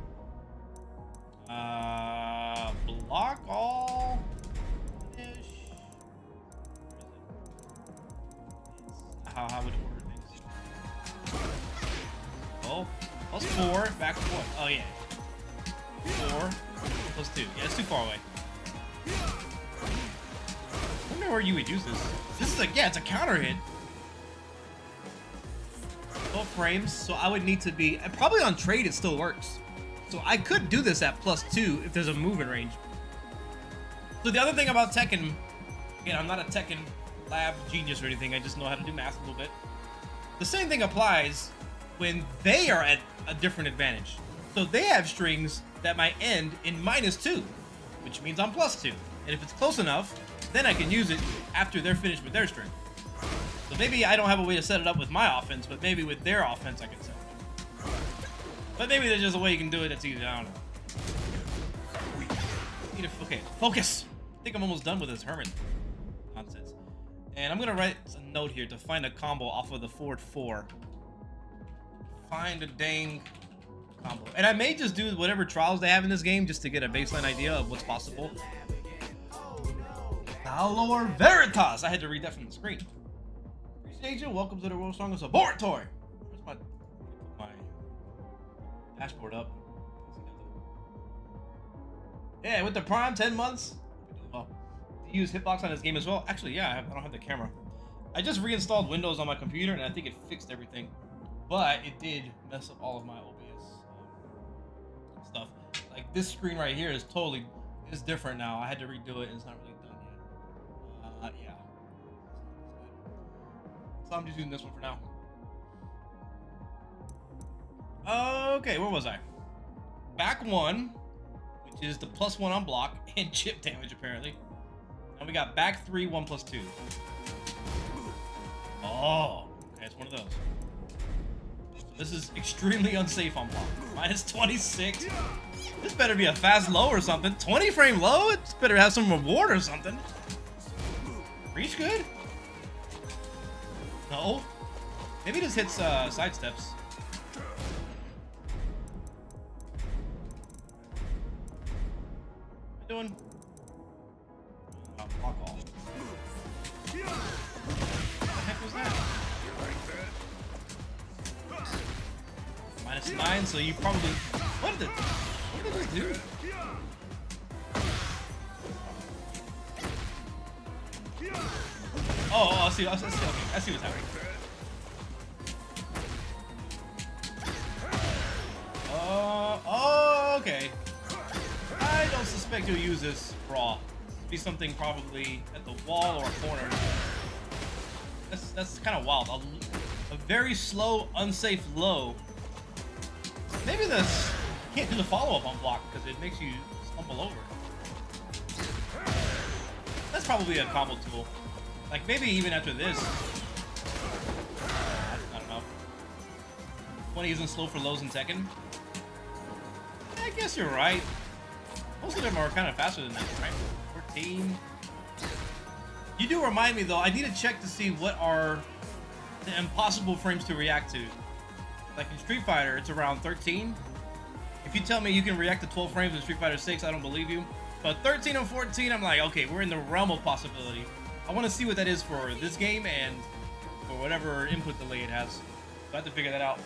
Block all ish. How would it order things? Oh, plus 4, back to 1. Oh yeah. 4 plus 2. Yeah, it's too far away. I wonder where you would use this. This is it's a counter hit. 12 frames, so I would need to be probably on trade. It still works, so I could do this at plus 2 if there's a move in range. So the other thing about Tekken, again, I'm not a Tekken lab genius or anything. I just know how to do math a little bit. The same thing applies when they are at a different advantage. So they have strings that might end in -2, which means I'm +2. And if it's close enough, then I can use it after they're finished with their string. So maybe I don't have a way to set it up with my offense, but maybe with their offense I can set it up. But maybe there's just a way you can do it that's easy. I don't know. Okay, focus. I think I'm almost done with this Hermit nonsense. And I'm gonna write a note here to find a combo off of the forward 4. Find a dang combo. And I may just do whatever trials they have in this game just to get a baseline idea of what's possible. Valor Veritas. I had to read that from the screen. Appreciate you. Welcome to the World's Strongest Laboratory. Where's my dashboard up? Yeah, with the Prime 10 months. Well, do you use hitbox on this game as well? Actually, yeah, I don't have the camera. I just reinstalled Windows on my computer and I think it fixed everything, but it did mess up all of my OBS stuff. Like this screen right here is different now. I had to redo it and it's not really done yet. Yeah. So I'm just using this one for now. Okay, where was I? Back 1, which is the +1 on block and chip damage apparently. And we got back 3, 1 plus 2. Oh, okay, it's one of those. This is extremely unsafe on block. -26. This better be a fast low or something. 20 frame low? It better have some reward or something. Reach good? No. Maybe this hits side steps. What am I doing? Block all. What the heck was that? -9, so you probably... What did this do? Oh, I see. Okay, I see what's happening. Oh, okay. I don't suspect you'll use this raw. Be something probably at the wall or a corner. That's kind of wild. A very slow, unsafe low. Maybe this can't do the follow-up on block because it makes you stumble over. That's probably a combo tool. Like maybe even after this. I don't know. 20 isn't slow for lows in Tekken. I guess you're right. Most of them are kind of faster than that, right? 14. You do remind me though, I need to check to see what are the impossible frames to react to. Like in Street Fighter, it's around 13. If you tell me you can react to 12 frames in Street Fighter 6, I don't believe you. But 13 and 14, I'm like, okay, we're in the realm of possibility. I want to see what that is for this game and for whatever input delay it has. So I have to figure that out.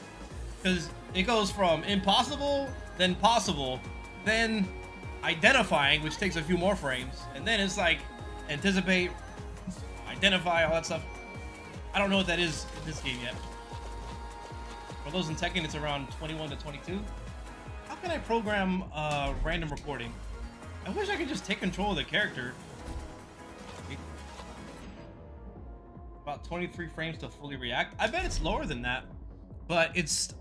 Because it goes from impossible, then possible, then identifying, which takes a few more frames, and then it's like anticipate, identify, all that stuff. I don't know what that is in this game yet. For those in Tekken, it's around 21 to 22. How can I program random recording? I wish I could just take control of the character. About 23 frames to fully react. I bet it's lower than that, but it's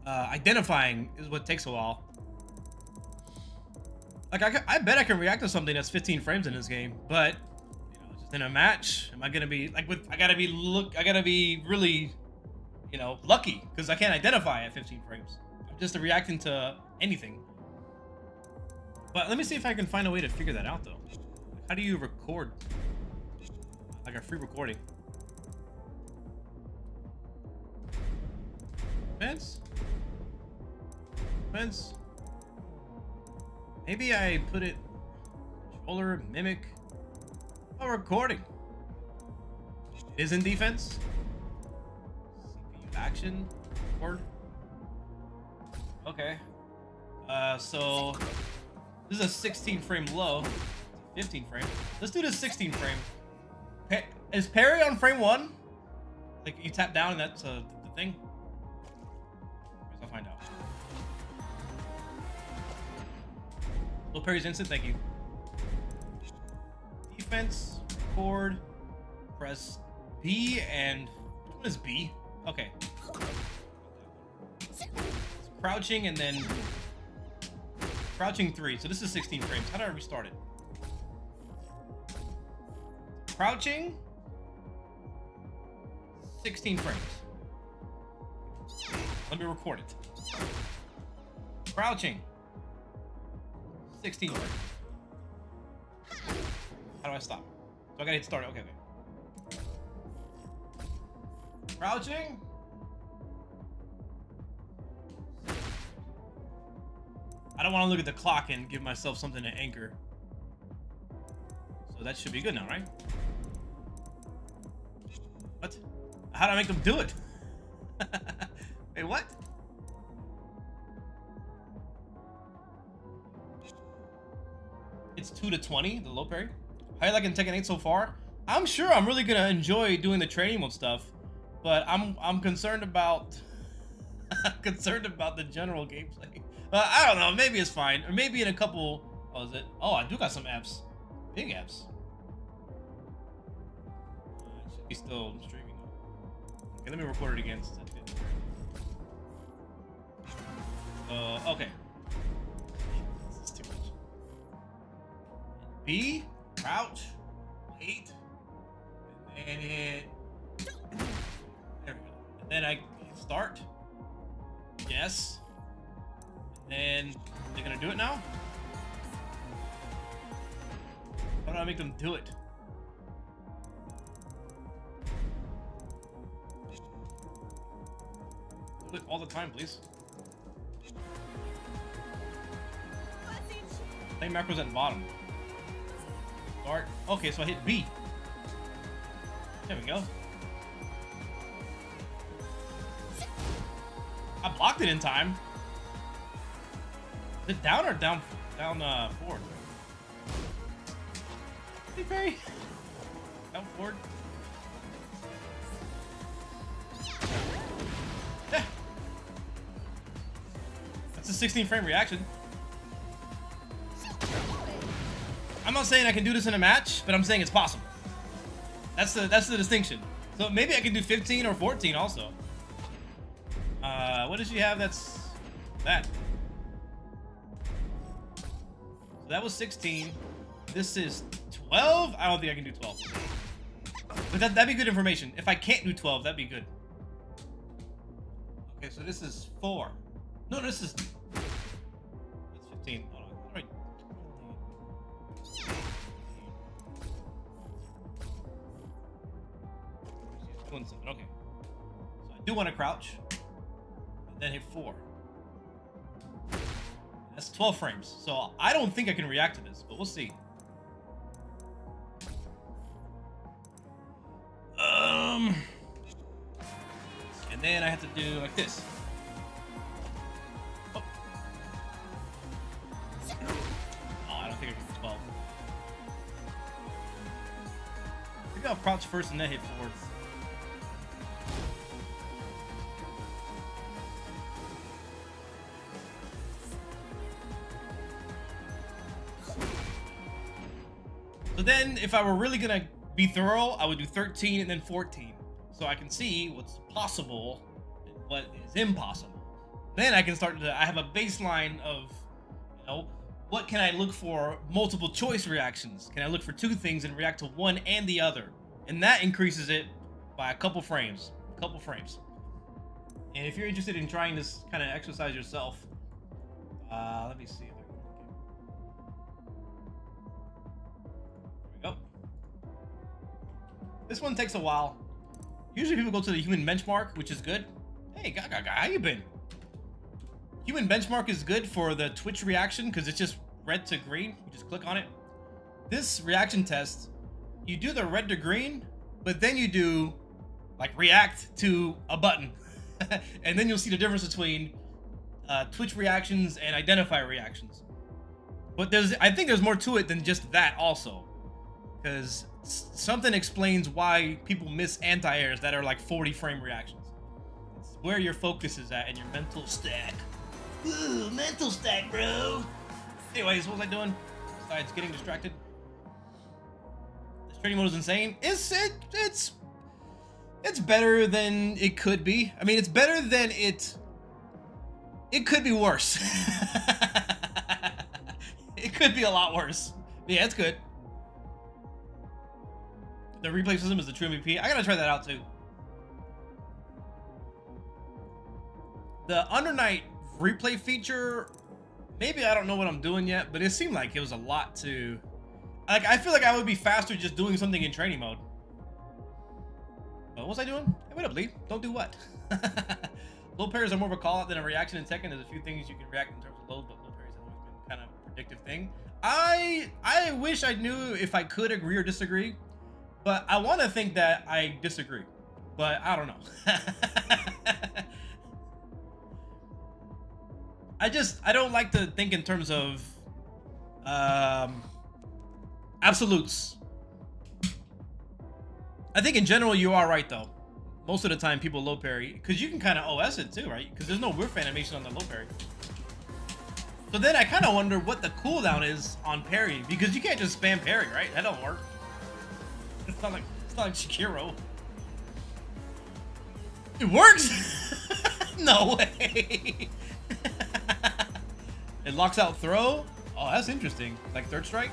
identifying is what takes a while. Like I bet I can react to something that's 15 frames in this game, but you know, just in a match, am I gonna be like I gotta be really, you know, lucky because I can't identify at 15 frames. I'm just reacting to anything. But let me see if I can find a way to figure that out, though. How do you record? Like a free recording. Fence? Fence? Maybe I put it... Controller, mimic... Oh, recording. It is in defense. CPU action. Record. Okay. So... This is a 16 frame low. 15 frame. Let's do the 16 frame. Is parry on frame 1? Like you tap down and that's the thing? I'll find out. Low parry's instant, thank you. Defense, record, press B and... What is B? Okay. It's crouching and then... Crouching 3, so this is 16 frames. How do I restart it? Crouching, 16 frames. Let me record it. Crouching, 16 frames. How do I stop? So I gotta hit start. Okay, okay. Crouching. I don't want to look at the clock and give myself something to anchor. So that should be good now, right? What? How do I make them do it? Wait, what? It's 2 to 20, the low parry. How you liking Tekken 8 so far? I'm sure I'm really gonna enjoy doing the training mode stuff, but I'm concerned about I'm concerned about the general gameplay. I don't know, maybe it's fine, or maybe in a couple. Oh, is it? Oh, I do got some apps, big apps. It should be still streaming. Okay, let me record it again. Okay. This is too much. B, crouch, wait, and then hit. There we go. And then I hit start. Yes. And then they're gonna do it now. How do I make them do it? Do it all the time, please. Same macros at the bottom. Start. Okay, so I hit B. There we go. I blocked it in time. Is it down or down forward? Hey, Barry. Down forward. Yeah. That's a 16 frame reaction. I'm not saying I can do this in a match, but I'm saying it's possible. That's the distinction. So maybe I can do 15 or 14 also. What does she have? That's that. So that was 16. This is 12. I don't think I can do 12. But that'd be good information. If I can't do 12, that'd be good. Okay, so this is 4. No, this is. It's 15. Hold on. All right. Okay. So I do want to crouch. Then hit 4. That's 12 frames. So I don't think I can react to this, but we'll see. And then I have to do like this. Oh, I don't think I can do 12. Maybe I'll crouch first and then hit 4. So then, if I were really gonna be thorough, I would do 13 and then 14. So I can see what's possible and what is impossible. Then I can start to, I have a baseline of, you know, what can I look for multiple choice reactions? Can I look for 2 things and react to one and the other? And that increases it by a couple frames. And if you're interested in trying this kind of exercise yourself, let me see if I can. This one takes a while. Usually people go to the human benchmark, which is good. Hey, Gaga, how you been? Human benchmark is good for the Twitch reaction because it's just red to green. You just click on it. This reaction test, you do the red to green, but then you do like react to a button. And then you'll see the difference between Twitch reactions and identify reactions. But I think there's more to it than just that also. Because something explains why people miss anti-airs that are like 40 frame reactions. It's where your focus is at and your mental stack. Ooh, mental stack, bro. Anyways, what was I doing? Besides getting distracted. This training mode is insane. It's better than it could be. I mean, it's better than it could be worse. It could be a lot worse. Yeah, it's good. The replay system is the true MVP. I gotta try that out too. The Under Night replay feature, maybe I don't know what I'm doing yet, but it seemed like it was a lot to... Like, I feel like I would be faster just doing something in training mode. What was I doing? Hey, wait up, Lee. Don't do what? Low parries are more of a call out than a reaction in Tekken. There's a few things you can react in terms of low, but low parries have always been kind of a predictive thing. I wish I knew if I could agree or disagree, but I want to think that I disagree, but I don't know. I don't like to think in terms of absolutes. I think in general you are right though. Most of the time people low parry because you can kind of OS it too, right? Because there's no whiff animation on the low parry. So then I kind of wonder what the cooldown is on parry because you can't just spam parry, right? That don't work. It's not like Shikiro. It works. No way. It locks out throw. Oh, that's interesting. Like third strike.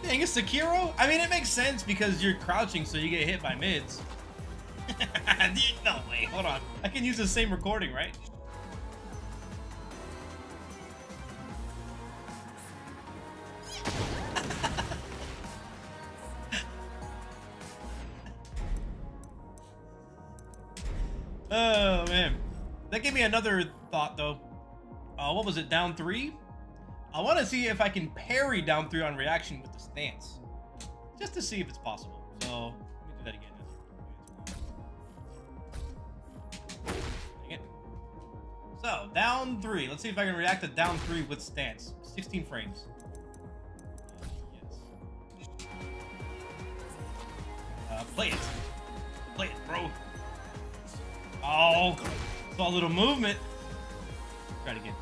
Dang, it's Sekiro? I mean, it makes sense because you're crouching, so you get hit by mids. No way, hold on. I can use the same recording, right? Oh, man. That gave me another thought, though. What was it, down 3? I want to see if I can parry down 3 on reaction with the stance. Just to see if it's possible. So, let me do that again. Dang it. So, down 3. Let's see if I can react to down 3 with stance. 16 frames. Yes. Play it. Play it, bro. Oh, saw a little movement. Try it again.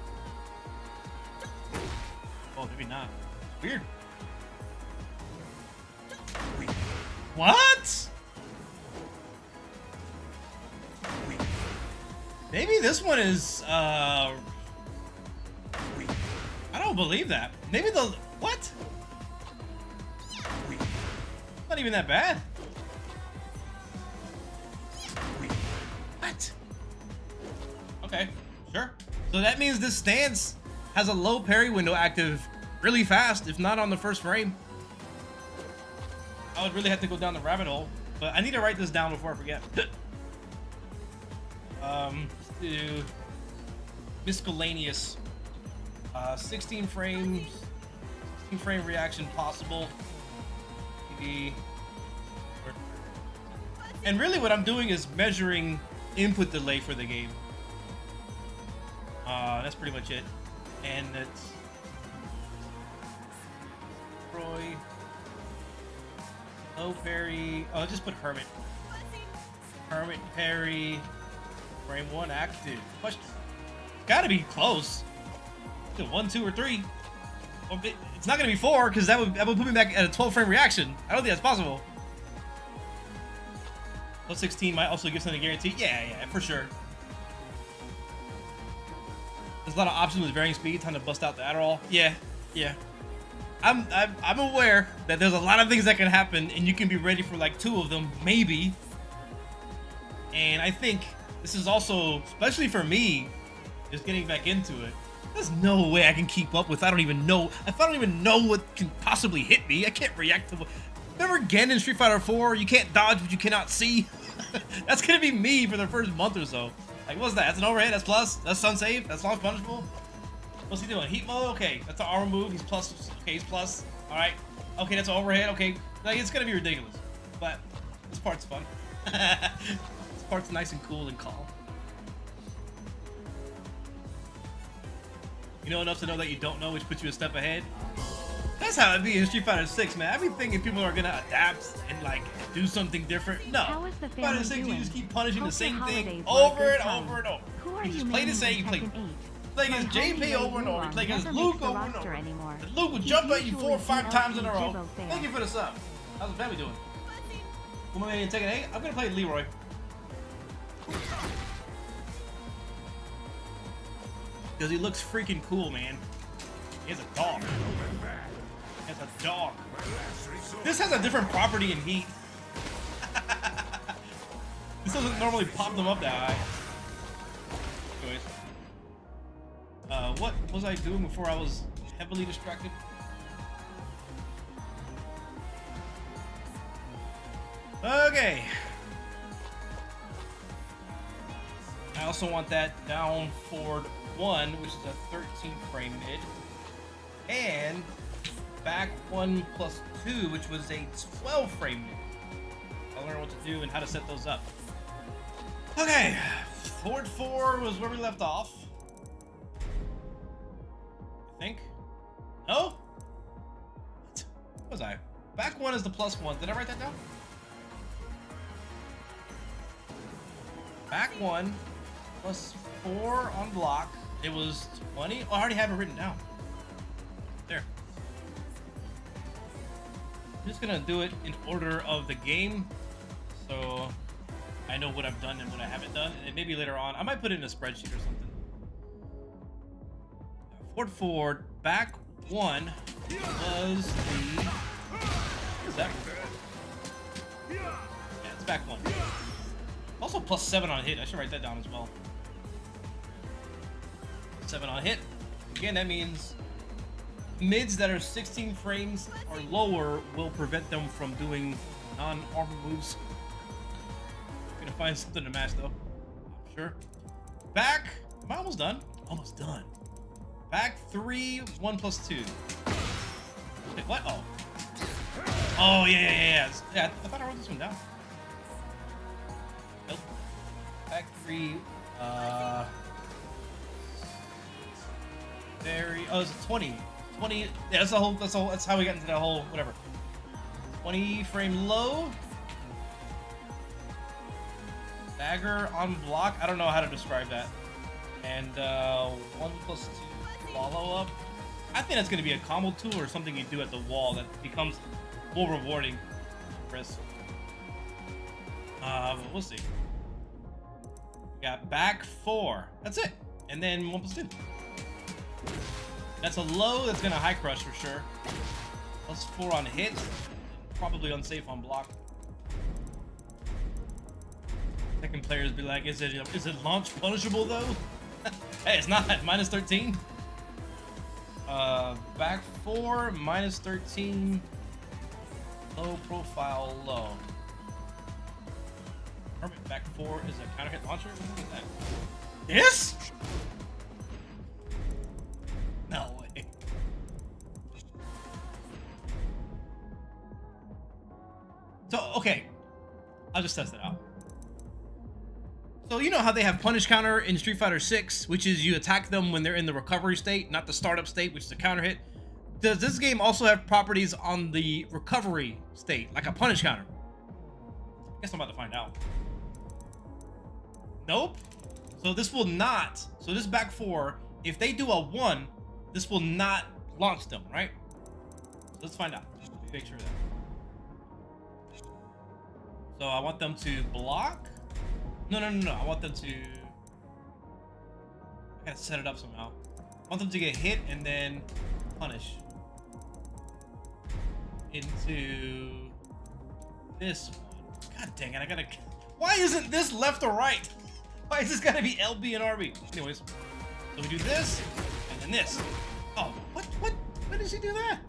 Oh, maybe not. Weird. What? Maybe this one is, I don't believe that. Maybe the, what? Not even that bad. What? Okay, sure. So that means this stance has a low parry window active really fast, if not on the first frame. I would really have to go down the rabbit hole, but I need to write this down before I forget. Let's do miscellaneous. 16 frames, 16 frame reaction possible. Maybe. And really what I'm doing is measuring input delay for the game. That's pretty much it. And it's Troy. Low parry. Oh, I'll just put Hermit. Hermit parry. Frame 1 active. Question. Gotta be close. 1, 2, or 3. Well, it's not gonna be 4 because that would put me back at a 12 frame reaction. I don't think that's possible. Low 16 might also give something guaranteed. Yeah, for sure. There's a lot of options with varying speed, time to bust out the Adderall. Yeah. I'm aware that there's a lot of things that can happen, and you can be ready for like 2 of them, maybe. And I think this is also, especially for me, just getting back into it. There's no way I can keep up with. I don't even know. If I don't even know what can possibly hit me, I can't react to. Remember again in Street Fighter 4, you can't dodge what you cannot see? That's gonna be me for the first month or so. Like, what's that? That's an overhead, that's plus, that's stun save, that's launch punishable. What's he doing? Heat mode? Okay, that's an armor move, he's plus, okay, he's plus. Alright, okay, that's an overhead, okay. Like, it's gonna be ridiculous. But, this part's fun. This part's nice and cool and calm. You know enough to know that you don't know, which puts you a step ahead. That's how it be in Street Fighter 6, man. I be thinking people are gonna adapt and like do something different. No. How is the Street Fighter 6, family you just doing? keep punishing the Hope same your thing holidays were a over good and time. over and over. Who are You you just play the managing same. You play Tekken 8? against My JP homie over and over. You play against never Luke makes the over and roster over. anymore. And Luke would He's jump at you usually 4 or 5 times in a row. Jibbo fair. Thank you for the sub. How's the family doing? Who am I in Tekken 8? I'm gonna play Leroy. Because he looks freaking cool, man. He has a dog. He has a dog. This has a different property in Heat. This doesn't normally pop them up that high. Anyways. What was I doing before I was heavily distracted? Okay. I also want that down forward 1, which is a 13 frame mid. And back 1 plus 2, which was a 12 frame mid. I'll learn what to do and how to set those up. Okay, forward 4 was where we left off. I think. No? What was I? Back 1 is the plus 1. Did I write that down? Back 1 plus 4 on block. It was 20. Oh, I already have it written down. There. I'm just gonna do it in order of the game, so I know what I've done and what I haven't done, and maybe later on I might put it in a spreadsheet or something. Forward, back 1 was the. What is that? Yeah, it's back 1. Also plus 7 on hit. I should write that down as well. 7 on hit. Again, that means mids that are 16 frames or lower will prevent them from doing non-armor moves. Gonna find something to match though. I'm sure. Back. Am I almost done? Almost done. Back 3, 1 plus 2. Wait, what? Oh. Oh yeah. Yeah, I thought I wrote this one down. Nope. Back 3. Oh, it's 20. 20. Yeah, that's how we got into that whole whatever. 20 frame low. Dagger on block. I don't know how to describe that. And 1 plus 2 follow up. I think that's gonna be a combo tool or something you do at the wall that becomes more rewarding. Chris. But we'll see. We got back 4. That's it. And then 1 plus 2. That's a low that's gonna high crush for sure. Plus 4 on hit. Probably unsafe on block. Second players be like, is it launch punishable though? Hey, it's not. Minus 13. Back 4, minus 13. Low profile, low. Hermit back 4 is a counter hit launcher. What is that? This? No way. So, okay. I'll just test it out. So you know how they have punish counter in Street Fighter 6, which is you attack them when they're in the recovery state, not the startup state, which is a counter hit. Does this game also have properties on the recovery state, like a punish counter? I guess I'm about to find out. Nope. So this will not. So this back 4, if they do a 1, this will not launch them, right? So let's find out. Let me make sure of that. So I want them to block. No. I want them to. I gotta set it up somehow. I want them to get hit and then punish into this one. God dang it! I gotta. Why isn't this left or right? Why is this gotta be LB and RB? Anyways, so we do this and then this. Oh, what? When did she do that?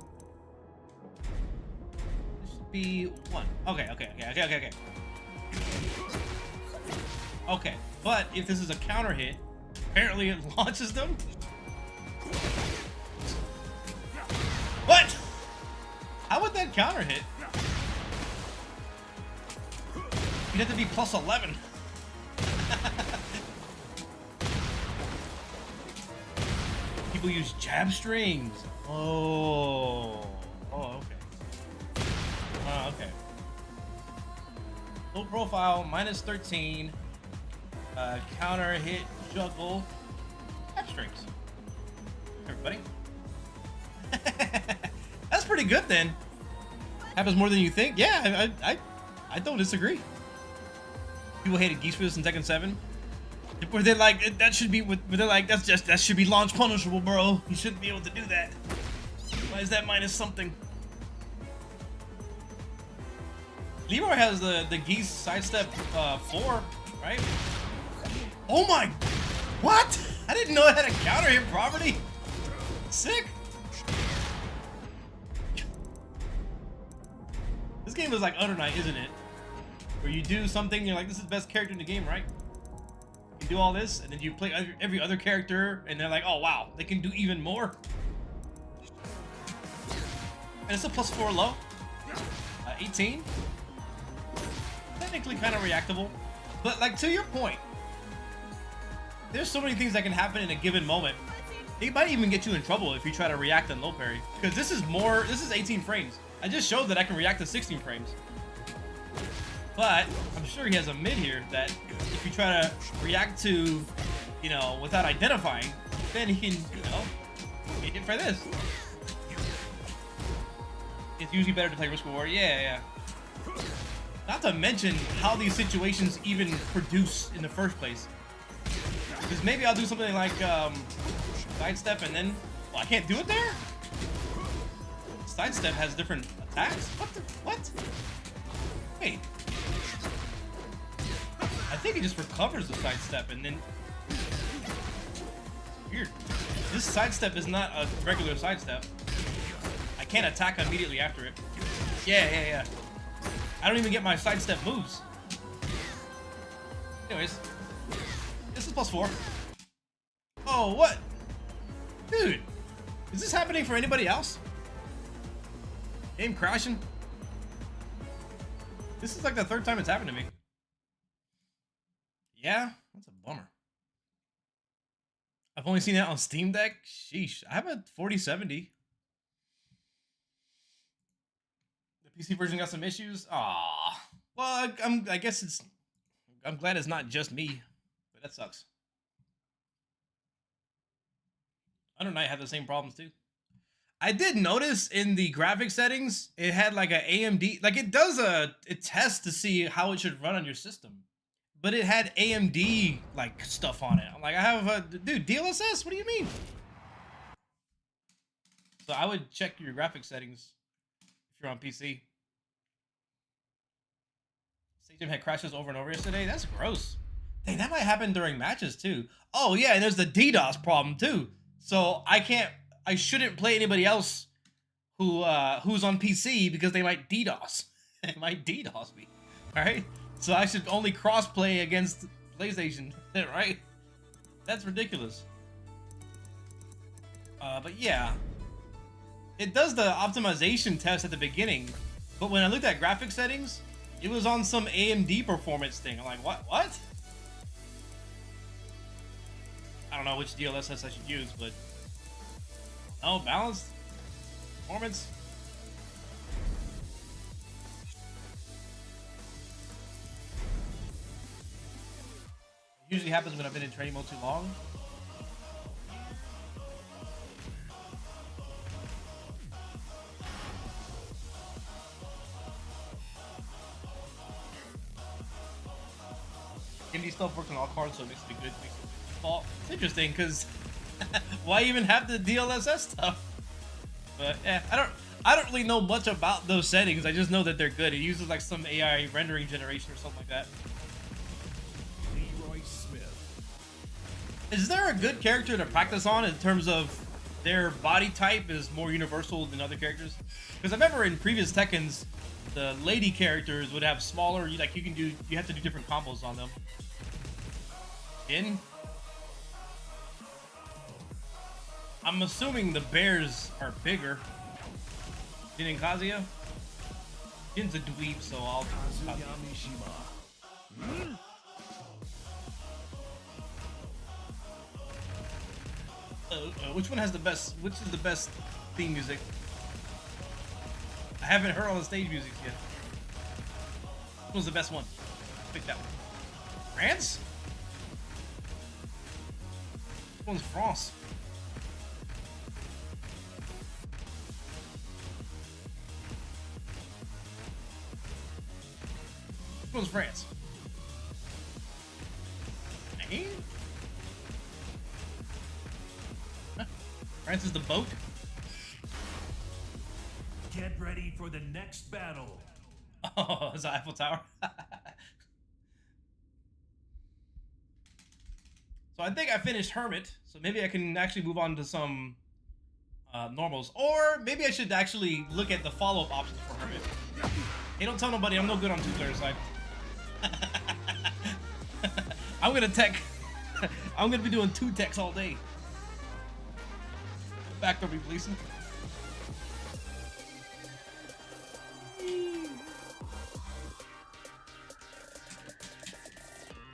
be 1. Okay. Okay, but if this is a counter hit, apparently it launches them. What? How would that counter hit? You'd have to be plus 11. People use jab strings. Oh, okay. Okay. Low profile, minus 13. Counter hit, juggle, jab strings. Everybody. That's pretty good then. Happens more than you think. Yeah, I don't disagree. People hated Geese for this in Tekken 7. Where they're like, that should be, they're like, that should be launch punishable, bro. You shouldn't be able to do that. Why is that minus something? Leroy has the Geese sidestep 4, right? Oh my, what? I didn't know it had a counter hit property. Sick. This game is like Under Night, isn't it? Where you do something, you're like, this is the best character in the game, right? You do all this, and then you play every other character, and they're like, oh wow, they can do even more. And it's a plus 4 low. 18. Technically kind of reactable. But like, to your point, there's so many things that can happen in a given moment. It might even get you in trouble if you try to react on low parry. Because this is 18 frames. I just showed that I can react to 16 frames. But I'm sure he has a mid here that if you try to react to, you know, without identifying, then he can, you know, get hit for this. It's usually better to play risk reward. Yeah. Not to mention how these situations even produce in the first place. Because maybe I'll do something like sidestep and then, well, I can't do it there? Sidestep has different attacks? What? Wait. I think it just recovers the sidestep and then... Weird. This sidestep is not a regular sidestep. I can't attack immediately after it. Yeah. I don't even get my sidestep moves. Anyways. This is plus 4. Oh, what? Dude. Is this happening for anybody else? Game crashing? This is like the 3rd time it's happened to me. Yeah, that's a bummer. I've only seen that on Steam Deck. Sheesh. I have a 4070. The PC version got some issues. Ah. Well, I guess I'm glad it's not just me, but that sucks. Under Night had the same problems too. I did notice in the graphic settings, it had like a AMD, like it does a test to see how it should run on your system. But it had AMD like stuff on it. I'm like, I have a, dude, DLSS, what do you mean? So I would check your graphic settings if you're on PC. Stadium had crashes over and over yesterday. That's gross. Dang, that might happen during matches too. Oh yeah, and there's the DDoS problem too. So I shouldn't play anybody else who's on PC because they might DDoS. They might DDoS me. Alright? So I should only cross-play against PlayStation, right? That's ridiculous. But yeah. It does the optimization test at the beginning, but when I looked at graphic settings, it was on some AMD performance thing. I'm like, what? I don't know which DLSS I should use, but... Oh, balanced? Performance? It usually happens when I've been in training mode too long. Indie stuff works on all cards, so it makes it good. Makes it default. It's interesting because why even have the DLSS stuff? But yeah, I don't really know much about those settings. I just know that they're good. It uses like some AI rendering generation or something like that. Is there a good character to practice on in terms of their body type is more universal than other characters. Because I remember in previous Tekkens, the lady characters would have smaller, you have to do different combos on them. I'm assuming the bears are bigger. Jin and Kazuya? Jin's a dweeb, so I'll which one has the best? Which is the best theme music? I haven't heard all the stage music yet. Which one's the best one? Pick that one. France? Which one's France? Which one's France? Spain? Huh? France is the boat? Get ready for the next battle. Oh, it's the Eiffel Tower. So I think I finished Hermit, so maybe I can actually move on to some normals. Or maybe I should actually look at the follow-up options for Hermit. Hey, don't tell nobody I'm no good on two-player side. I'm gonna be doing 2 techs all day. Back up, please.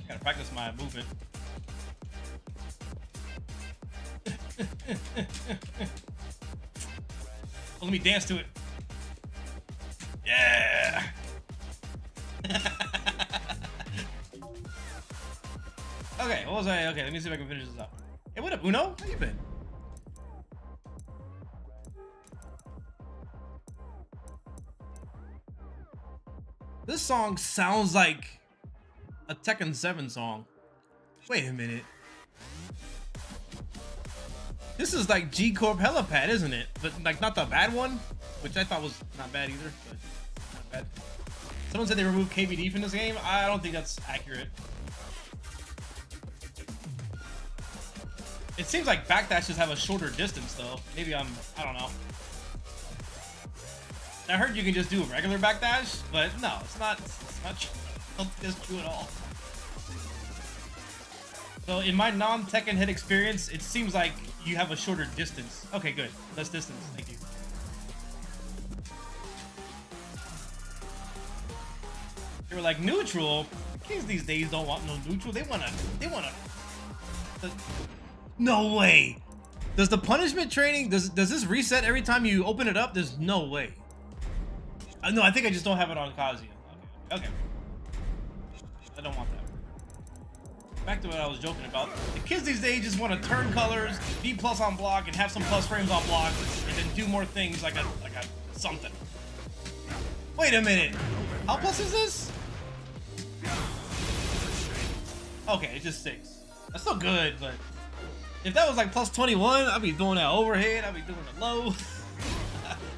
Gotta practice my movement. Well, let me dance to it. Yeah. Okay, what was I? Okay, let me see if I can finish this up. Hey, what up, Uno? How you been? This song sounds like a Tekken 7 song. Wait a minute. This is like G Corp Helipad, isn't it? But like not the bad one, which I thought was not bad either. But not bad. Someone said they removed KBD from this game. I don't think that's accurate. It seems like backdashes have a shorter distance though. Maybe I don't know. I heard you can just do a regular backdash, but no, it's not true. I don't think that's true at all. So in my non-Tekken hit experience, it seems like you have a shorter distance. Okay, good. Less distance. Thank you. They were like neutral. Kids these days don't want no neutral. They wanna. No way. Does the punishment training does this reset every time you open it up? There's no way. No, I think I just don't have it on Kazuya. Okay. I don't want that. Back to what I was joking about. The kids these days just want to turn colors, be plus on block, and have some plus frames on block, and then do more things like a something. Wait a minute. How plus is this? Okay, it's just 6. That's still good, but if that was like plus 21, I'd be doing that overhead. I'd be doing it low.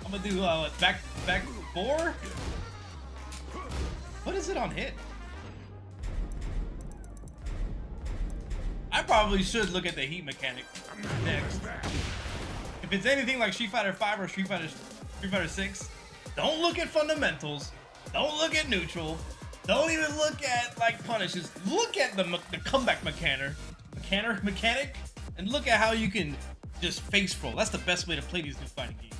I'm gonna do back 4. What is it on hit? I probably should look at the heat mechanic next. If it's anything like Street Fighter 5 or Street Fighter 6, don't look at fundamentals. Don't look at neutral. Don't even look at like punishes. Look at the comeback mechanic, and look at how you can just face roll. That's the best way to play these new fighting games.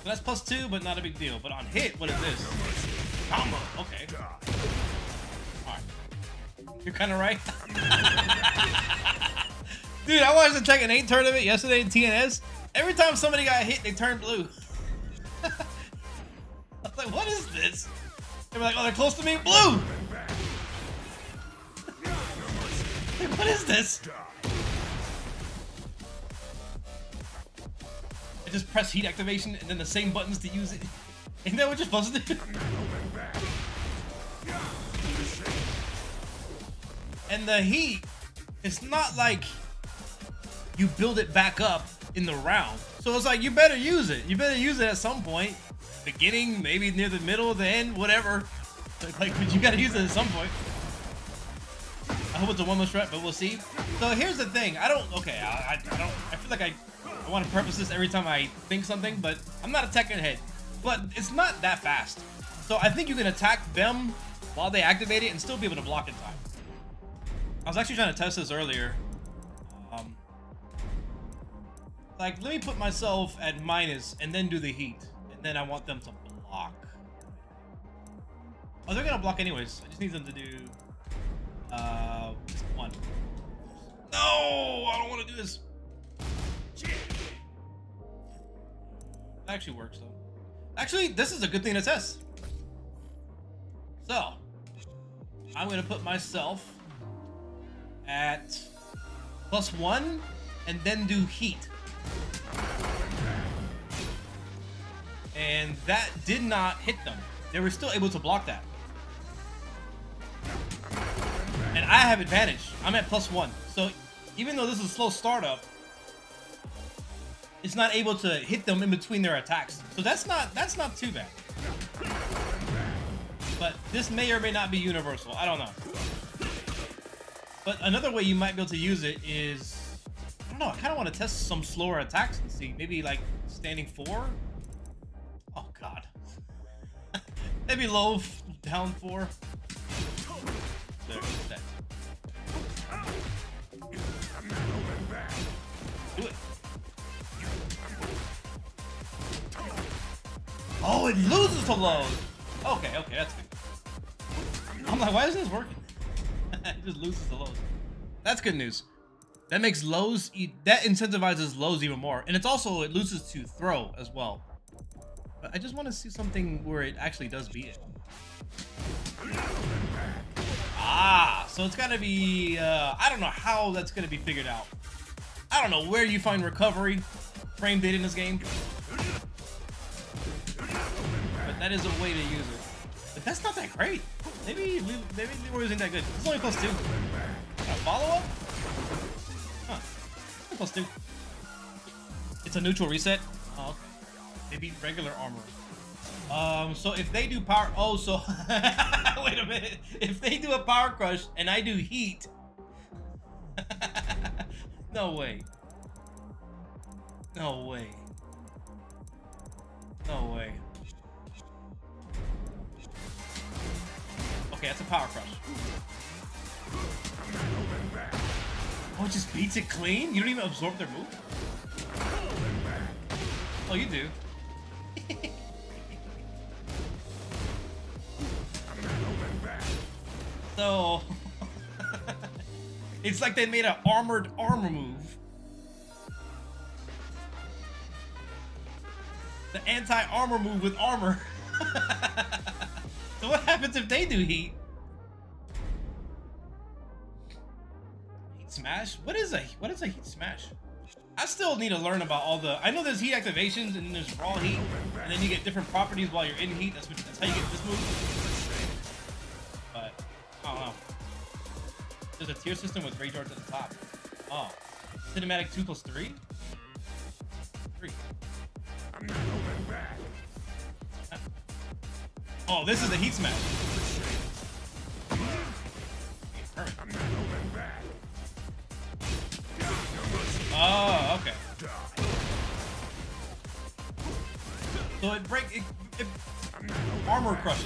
So that's plus 2, but not a big deal. But on hit, what is this? Combo. Okay. Alright. You're kind of right. Dude, I watched the Tekken 8 tournament yesterday in TNS. Every time somebody got hit, they turned blue. I was like, what is this? They were like, oh, they're close to me. Blue! Like, what is this? I just press heat activation and then the same buttons to use it. Ain't that what you're supposed to do? And the heat, it's not like you build it back up in the round. So it's like, you better use it. You better use it at some point. Beginning, maybe near the middle, the end, whatever. Like, but you gotta use it at some point. I hope it's a one-man threat, but we'll see. So here's the thing. I don't. Okay, I don't. I feel like I want to preface this every time I think something, but I'm not a Tekken head. But it's not that fast. So I think you can attack them while they activate it and still be able to block in time. I was actually trying to test this earlier. Like, let me put myself at minus and then do the heat, and then I want them to block. Oh, they're gonna block anyways. I just need them to do just one. No, I don't want to do this. That actually works though. Actually, this is a good thing to test. So, I'm gonna put myself at +1 and then do heat. And that did not hit them. They were still able to block that. And I have advantage. I'm at +1. So even though this is a slow startup, it's not able to hit them in between their attacks. So that's not too bad. But this may or may not be universal. I don't know. But another way you might be able to use it is, I don't know, I kind of want to test some slower attacks and see. Maybe like standing 4. Oh god. Maybe low down 4. There, that. Do it. Oh, it loses to lows. Okay, that's good. I'm like, why isn't this working? It just loses to lows. That's good news. That makes lows, that incentivizes lows even more. And it's also, it loses to throw as well. But I just want to see something where it actually does beat it. Ah, so it's got to be, I don't know how that's going to be figured out. I don't know where you find recovery frame data in this game. But that is a way to use it. But that's not that great. Maybe Leroy isn't that good. It's only +2. A follow-up? Huh. +2. It's a neutral reset? Oh, okay. They beat regular armor. So if they do power... Oh, so... Wait a minute. If they do a power crush and I do heat... No way. No way. No way. Okay, that's a power crush. Oh, it just beats it clean? You don't even absorb their move? Oh, you do. So... It's like they made an armored armor move. The anti-armor move with armor. So what happens if they do heat? Heat smash? What is a heat smash? I still need to learn about all the... I know there's heat activations and then there's raw heat, and then you get different properties while you're in heat. That's how you get this move. But I don't know. There's a tier system with rage arts at the top. Oh, cinematic 2+3. 3. Oh, this is the heat smash. Hermit. Oh, okay. So it armor crushes.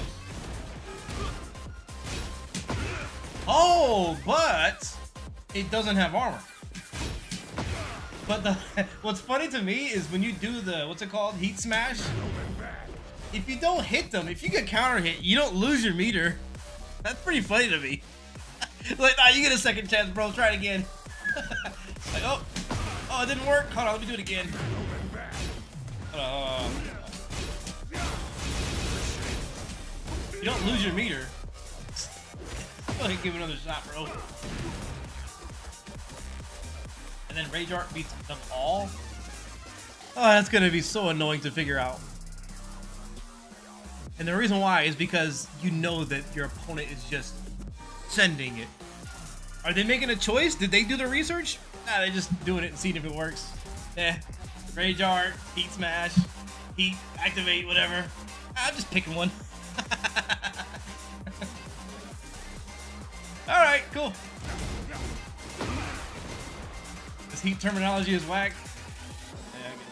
Oh, but it doesn't have armor. But what's funny to me is when you do the, what's it called? Heat smash. If you don't hit them, if you get counter hit, you don't lose your meter. That's pretty funny to me. Like, nah, you get a second chance, bro. Try it again. Like, oh, it didn't work. Hold on, let me do it again. You don't lose your meter. Go ahead and give it another shot, bro. And then Rage Art beats them all. Oh, that's gonna be so annoying to figure out. And the reason why is because you know that your opponent is just sending it. Are they making a choice? Did they do the research? Nah, they're just doing it and seeing if it works. Rage Art, Heat Smash, Heat, Activate, whatever. I'm just picking one. Alright, cool. heat terminology is whack. Yeah, I get it.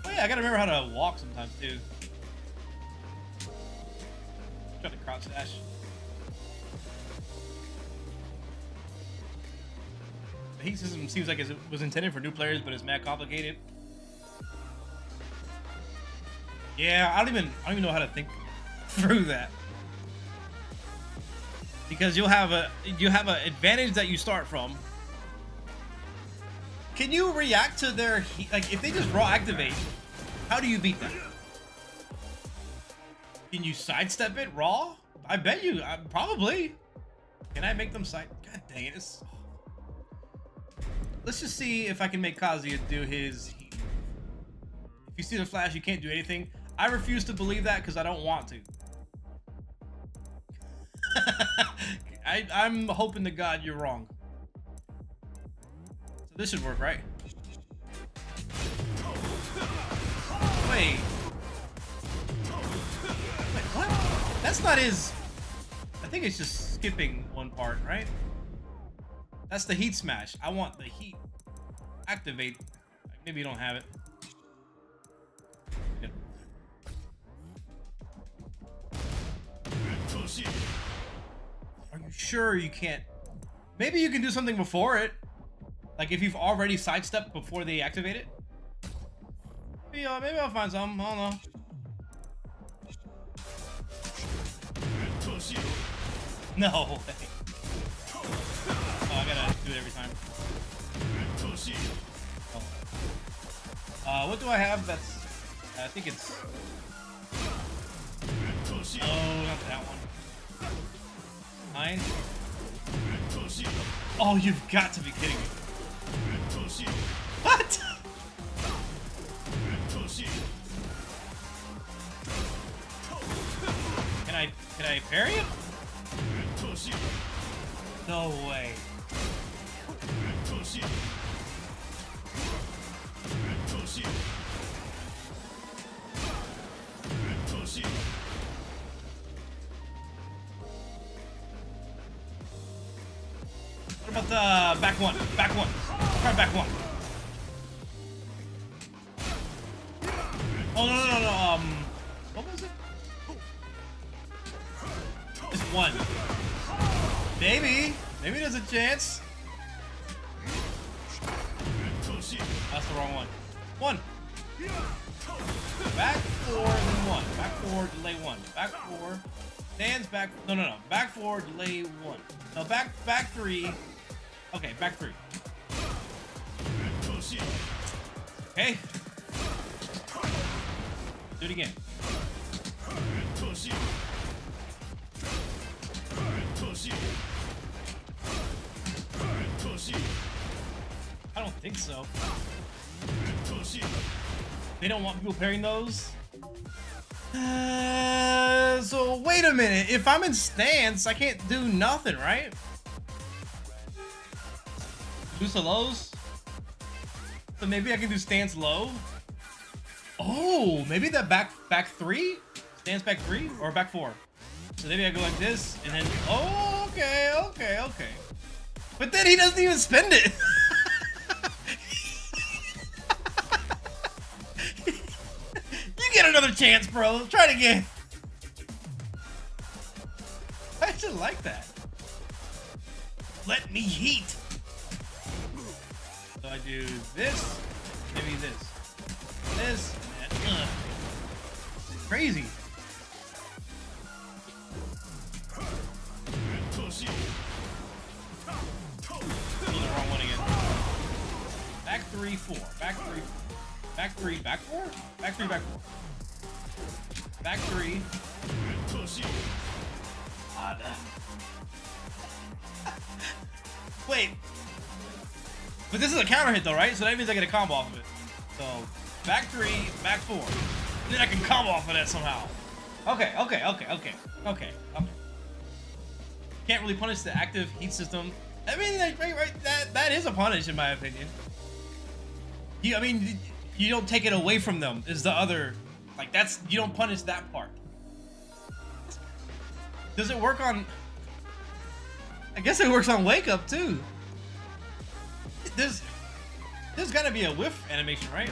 Oh yeah, I gotta remember how to walk sometimes too. Try to crouch dash. The heat system seems like it was intended for new players, but it's mad complicated. Yeah, I don't even know how to think through that. Because you have an advantage that you start from. Can you react to their heat? Like if they just raw activate, how do you beat them? Can you sidestep it raw? I bet you, probably. Can I make them side? God dang it. Let's just see if I can make Kazuya do his heat. If you see the flash, you can't do anything. I refuse to believe that because I don't want to. I'm hoping to God you're wrong. So this should work, right? Wait. Wait, what? That's not his... I think it's just skipping one part, right? That's the heat smash. I want the heat activate. Maybe you don't have it. Are you sure you can't? Maybe you can do something before it. Like if you've already sidestepped before they activate it. Maybe I'll find something. I don't know. No way. Oh, I gotta do it every time. Oh. What do I have? That's. I think it's. Oh, not that one. 9. Oh, you've got to be kidding me. What? Can I parry him? No way. What about the back one? Back one. Try back one. Oh no. What was it? Just one. Maybe there's a chance. That's the wrong one. One. Back 4, then 1. Back 4, delay 1. Back 4. Stands back. No. Back 4, delay 1. No, back 3. Okay, back 3. Okay. Do it again. I don't think so. They don't want people parrying those. So wait a minute. If I'm in stance, I can't do nothing, right? Do some lows. So maybe I can do stance low. Oh, maybe that back 3? Stance back 3 or back 4? So maybe I go like this and then, oh, okay. But then he doesn't even spend it. You get another chance, bro. Try it again. I just like that. Let me heat. So I do this, maybe this, and crazy. The wrong one again. Back 3, 4. Back 3, 4. Back 3, back 4? Back 3, back 4. Back 3. Odd. Wait. But this is a counter hit though, right? So that means I get a combo off of it. So, back 3, back 4. Then I can combo off of that somehow. Okay. Can't really punish the active heat system. I mean, right, that is a punish in my opinion. You don't take it away from them is the other, like that's, you don't punish that part. Does it work on, I guess it works on wake up too. There's gotta be a whiff animation, right?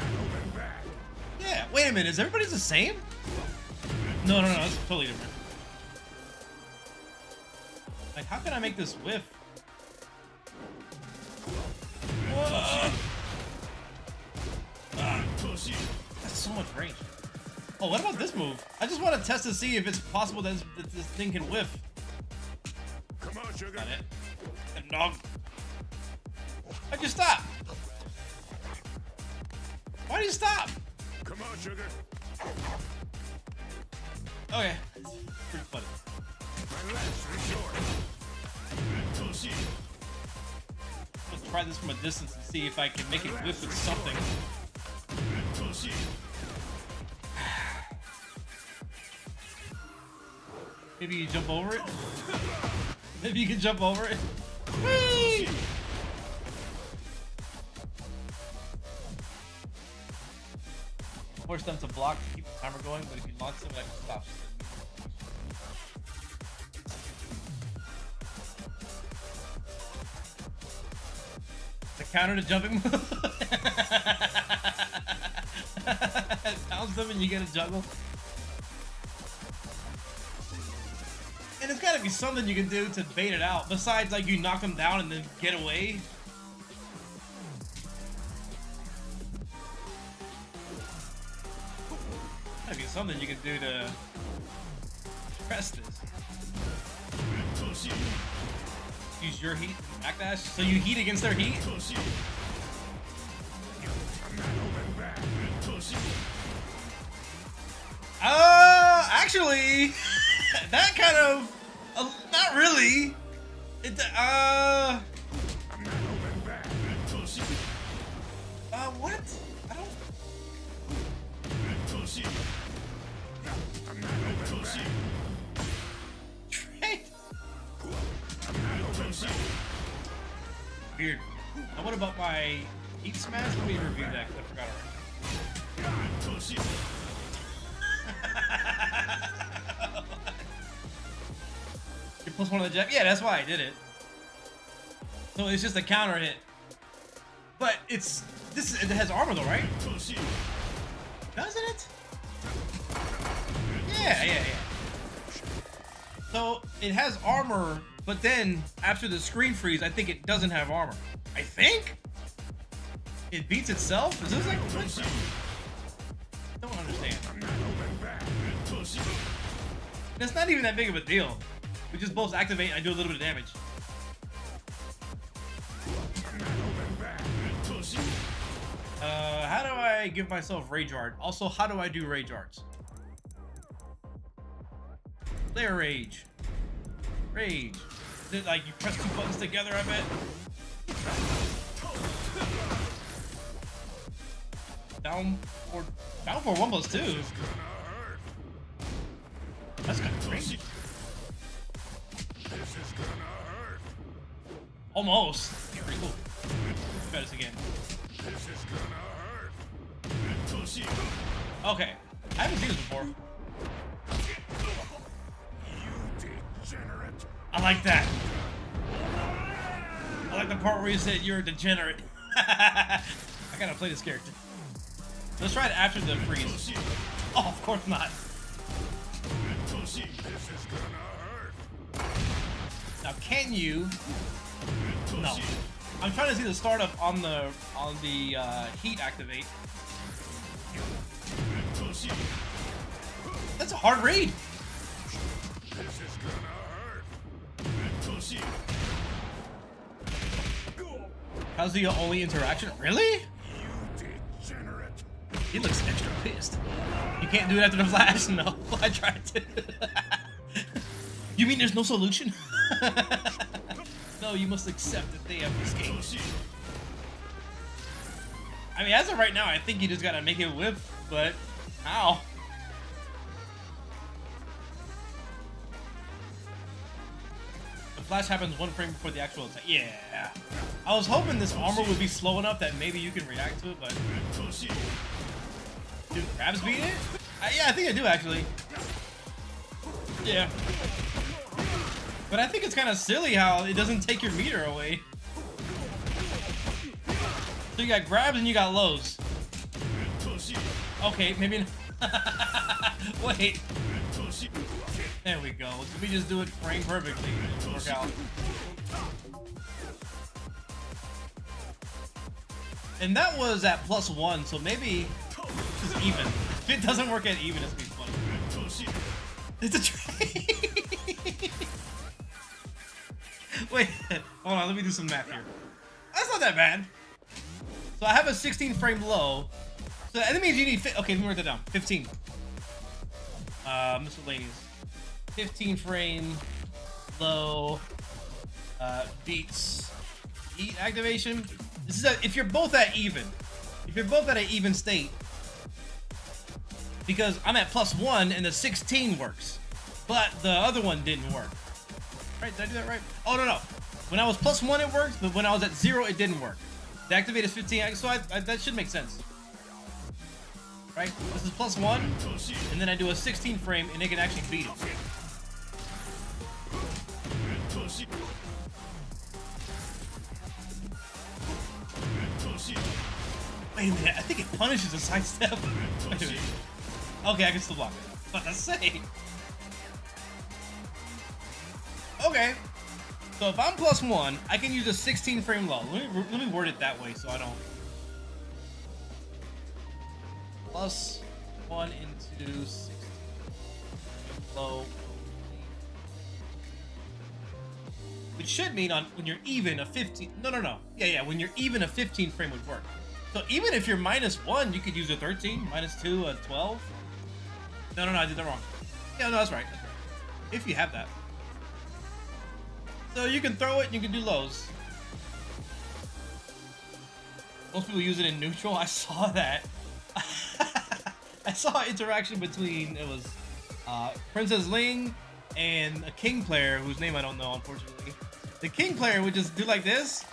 Yeah, wait a minute, is everybody's the same? No, it's totally different. Like, how can I make this whiff? Whoa. That's so much range. Oh, what about this move? I just want to test to see if it's possible that this thing can whiff. Come on, sugar. Got it. And dog. Why'd you stop? Why do you stop? Come on, sugar. Okay. Pretty funny. My legs are short. Let's try this from a distance and see if I can make it whiff with something. Maybe you jump over it? Maybe you can jump over it? Whee! Force them to block to keep the timer going, but if you launch them, it actually stops. The counter to jumping move. Pounds them and you get a juggle. And it's gotta be something you can do to bait it out, besides like you knock them down and then get away. Gotta be something you can do to press this. Use your heat and backdash. So you heat against their heat? Actually, that kind of, not really. It, what? I don't. Trade. Weird. Now what about my heat smash? Let me review that because I forgot already. You plus one on the jab? Yeah, that's why I did it. So it's just a counter hit. But it has armor though, right? Doesn't it? Yeah. So it has armor, but then after the screen freeze, I think it doesn't have armor. I think? It beats itself? Is this like what? Don't understand. It's not even that big of a deal. We just both activate and I do a little bit of damage. How do I give myself Rage Art? Also, how do I do Rage Arts? Player Rage. Rage. Is it like you press two buttons together, I bet? Down for 1+2. That's kind of crazy. Almost. Pretty cool. Try this again. Okay. I haven't seen this before. I like that. I like the part where you said you're a degenerate. I gotta play this character. Let's try it after the freeze. Oh, of course not. Now, can you? No. I'm trying to see the startup on the heat activate. That's a hard read. How's the only interaction? Really? He looks extra pissed. You can't do it after the flash? No, I tried to. You mean there's no solution? No, you must accept that they have escaped. I mean, as of right now, I think you just gotta make it whip, but how? The flash happens 1 frame before the actual attack. Yeah. I was hoping this armor would be slow enough that maybe you can react to it, but... Do crabs beat it? Yeah, I think I do, actually. Yeah. But I think it's kind of silly how it doesn't take your meter away. So you got grabs and you got lows. Okay, maybe. Wait. There we go. Let me just do it frame perfectly. Work out. And that was at +1, so maybe it's even. If it doesn't work at even, it's gonna be funny. It's a trade. Wait, hold on. Let me do some math here. That's not that bad. So I have a 16 frame low. So that means you need. Okay, let me write that down. 15. Miscellaneous. 15 frame low beats heat activation. This is if you're both at even. If you're both at an even state, because I'm at +1 and the 16 works, but the other one didn't work. Right? Did I do that right? Oh no. When I was +1 it worked, but when I was at 0 it didn't work. The activate is 15, so that should make sense. Right? This is +1, and then I do a 16 frame, and it can actually beat it. Wait a minute, I think it punishes a sidestep. Wait a minute. Okay, I can still block it. What to say? Okay. So if I'm +1, I can use a 16 frame low. Let me word it that way so I don't. +1 into 16 low. Which should mean when you're even a 15. No. Yeah. When you're even a 15 frame would work. So even if you're -1, you could use a 13, -2, a 12. No, I did that wrong. Yeah, no, that's right. If you have that. So you can throw it and you can do lows. Most people use it in neutral. I saw that. I saw an interaction between, it was Princess Ling and a King player whose name I don't know, unfortunately. The King player would just do like this,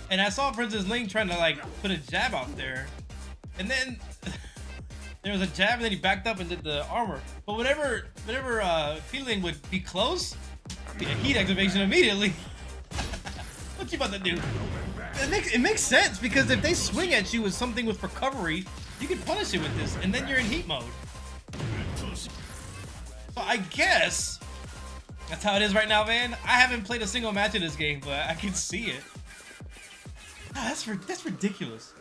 and I saw Princess Ling trying to like put a jab out there, and then there was a jab, and then he backed up and did the armor. But whenever Feeling would be close, be a heat activation immediately. What you about to do? It makes sense, because if they swing at you with something with recovery, you can punish it with this, and then you're in heat mode. So I guess that's how it is right now, man. I haven't played a single match in this game, but I can see it. Oh, that's ridiculous.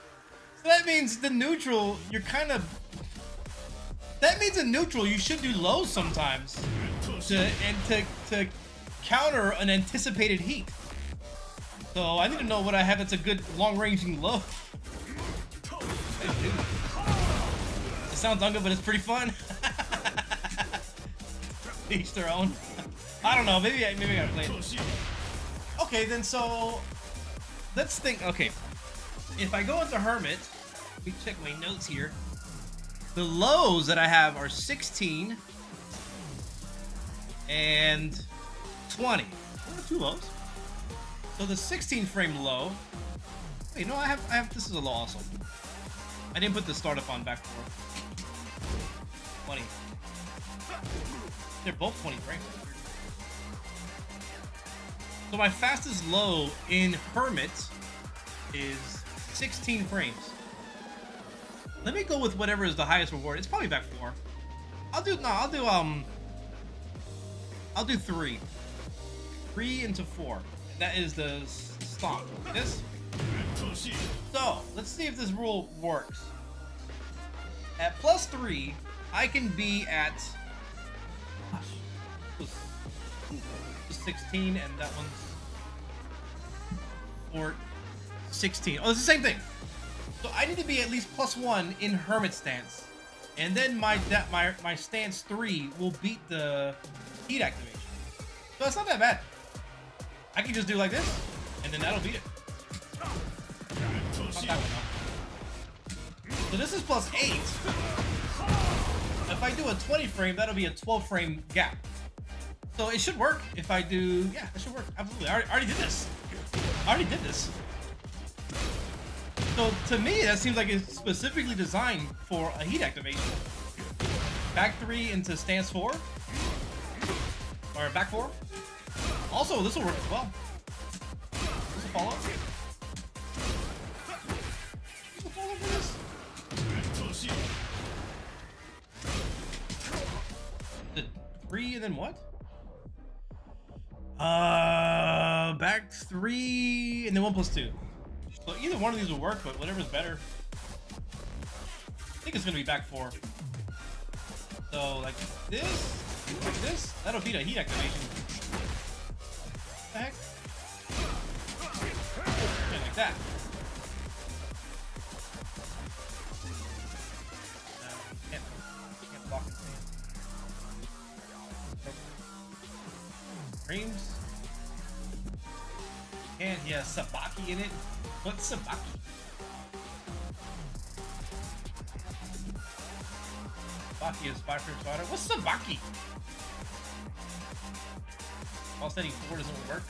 So that means the neutral, you're kind of. That means in neutral, you should do lows sometimes to counter an anticipated heat. So I need to know what I have that's a good long-ranging low. It sounds ugly, but it's pretty fun. Each their own. I don't know. Maybe I gotta play it. Okay, then so let's think. Okay, if I go into Hermit, let me check my notes here. The lows that I have are 16 and 20. Oh, 2 lows. So the 16 frame low. Wait, no, I have. This is a low also. I didn't put the startup on back before. 20. They're both 20 frames. So my fastest low in Hermit is 16 frames. Let me go with whatever is the highest reward. It's probably back 4. I'll do 3. 3 into 4. That is the stomp. This. So let's see if this rule works. At +3, I can be at. Gosh, it was 16, and that one's 16. Oh, it's the same thing. So I need to be at least +1 in Hermit stance, and then my stance 3 will beat the heat activation. So it's not that bad. I can just do like this, and then that'll beat it. Not that one, no. So this is +8. If I do a 20 frame, that'll be a 12 frame gap. So it should work if I do. Yeah, it should work. Absolutely. I already did this. So to me, that seems like it's specifically designed for a heat activation. Back 3 into stance 4. Or back 4. Also, this will work as well. This will follow. 3 and then what? Back 3 and then 1 plus 2. So either one of these will work, but whatever's better. I think it's gonna be back 4. So like this, that'll beat a heat activation. What the heck? Yeah, like that. Can't block it. Creams. And he has Sabaki in it. What's Sabaki? Sabaki is 5 frame starter. What's Sabaki? While setting 4 doesn't work.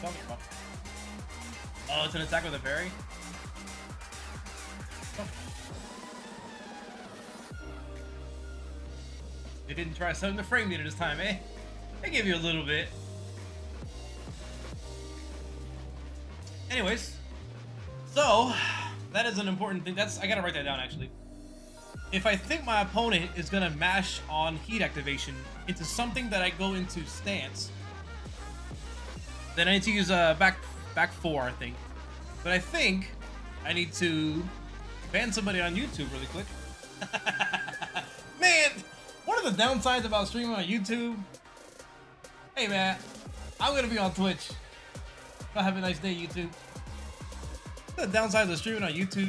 Tell me about. Oh, it's an attack with a berry? Oh. They didn't try setting the frame meter this time, eh? They gave you a little bit. Anyways, so that is an important thing. I gotta write that down actually. If I think my opponent is gonna mash on heat activation into something that I go into stance, then I need to use back 4, I think. But I think I need to ban somebody on YouTube really quick. Man, one of the downsides about streaming on YouTube. Hey man, I'm gonna be on Twitch. Have a nice day, YouTube. The downsides of streaming on YouTube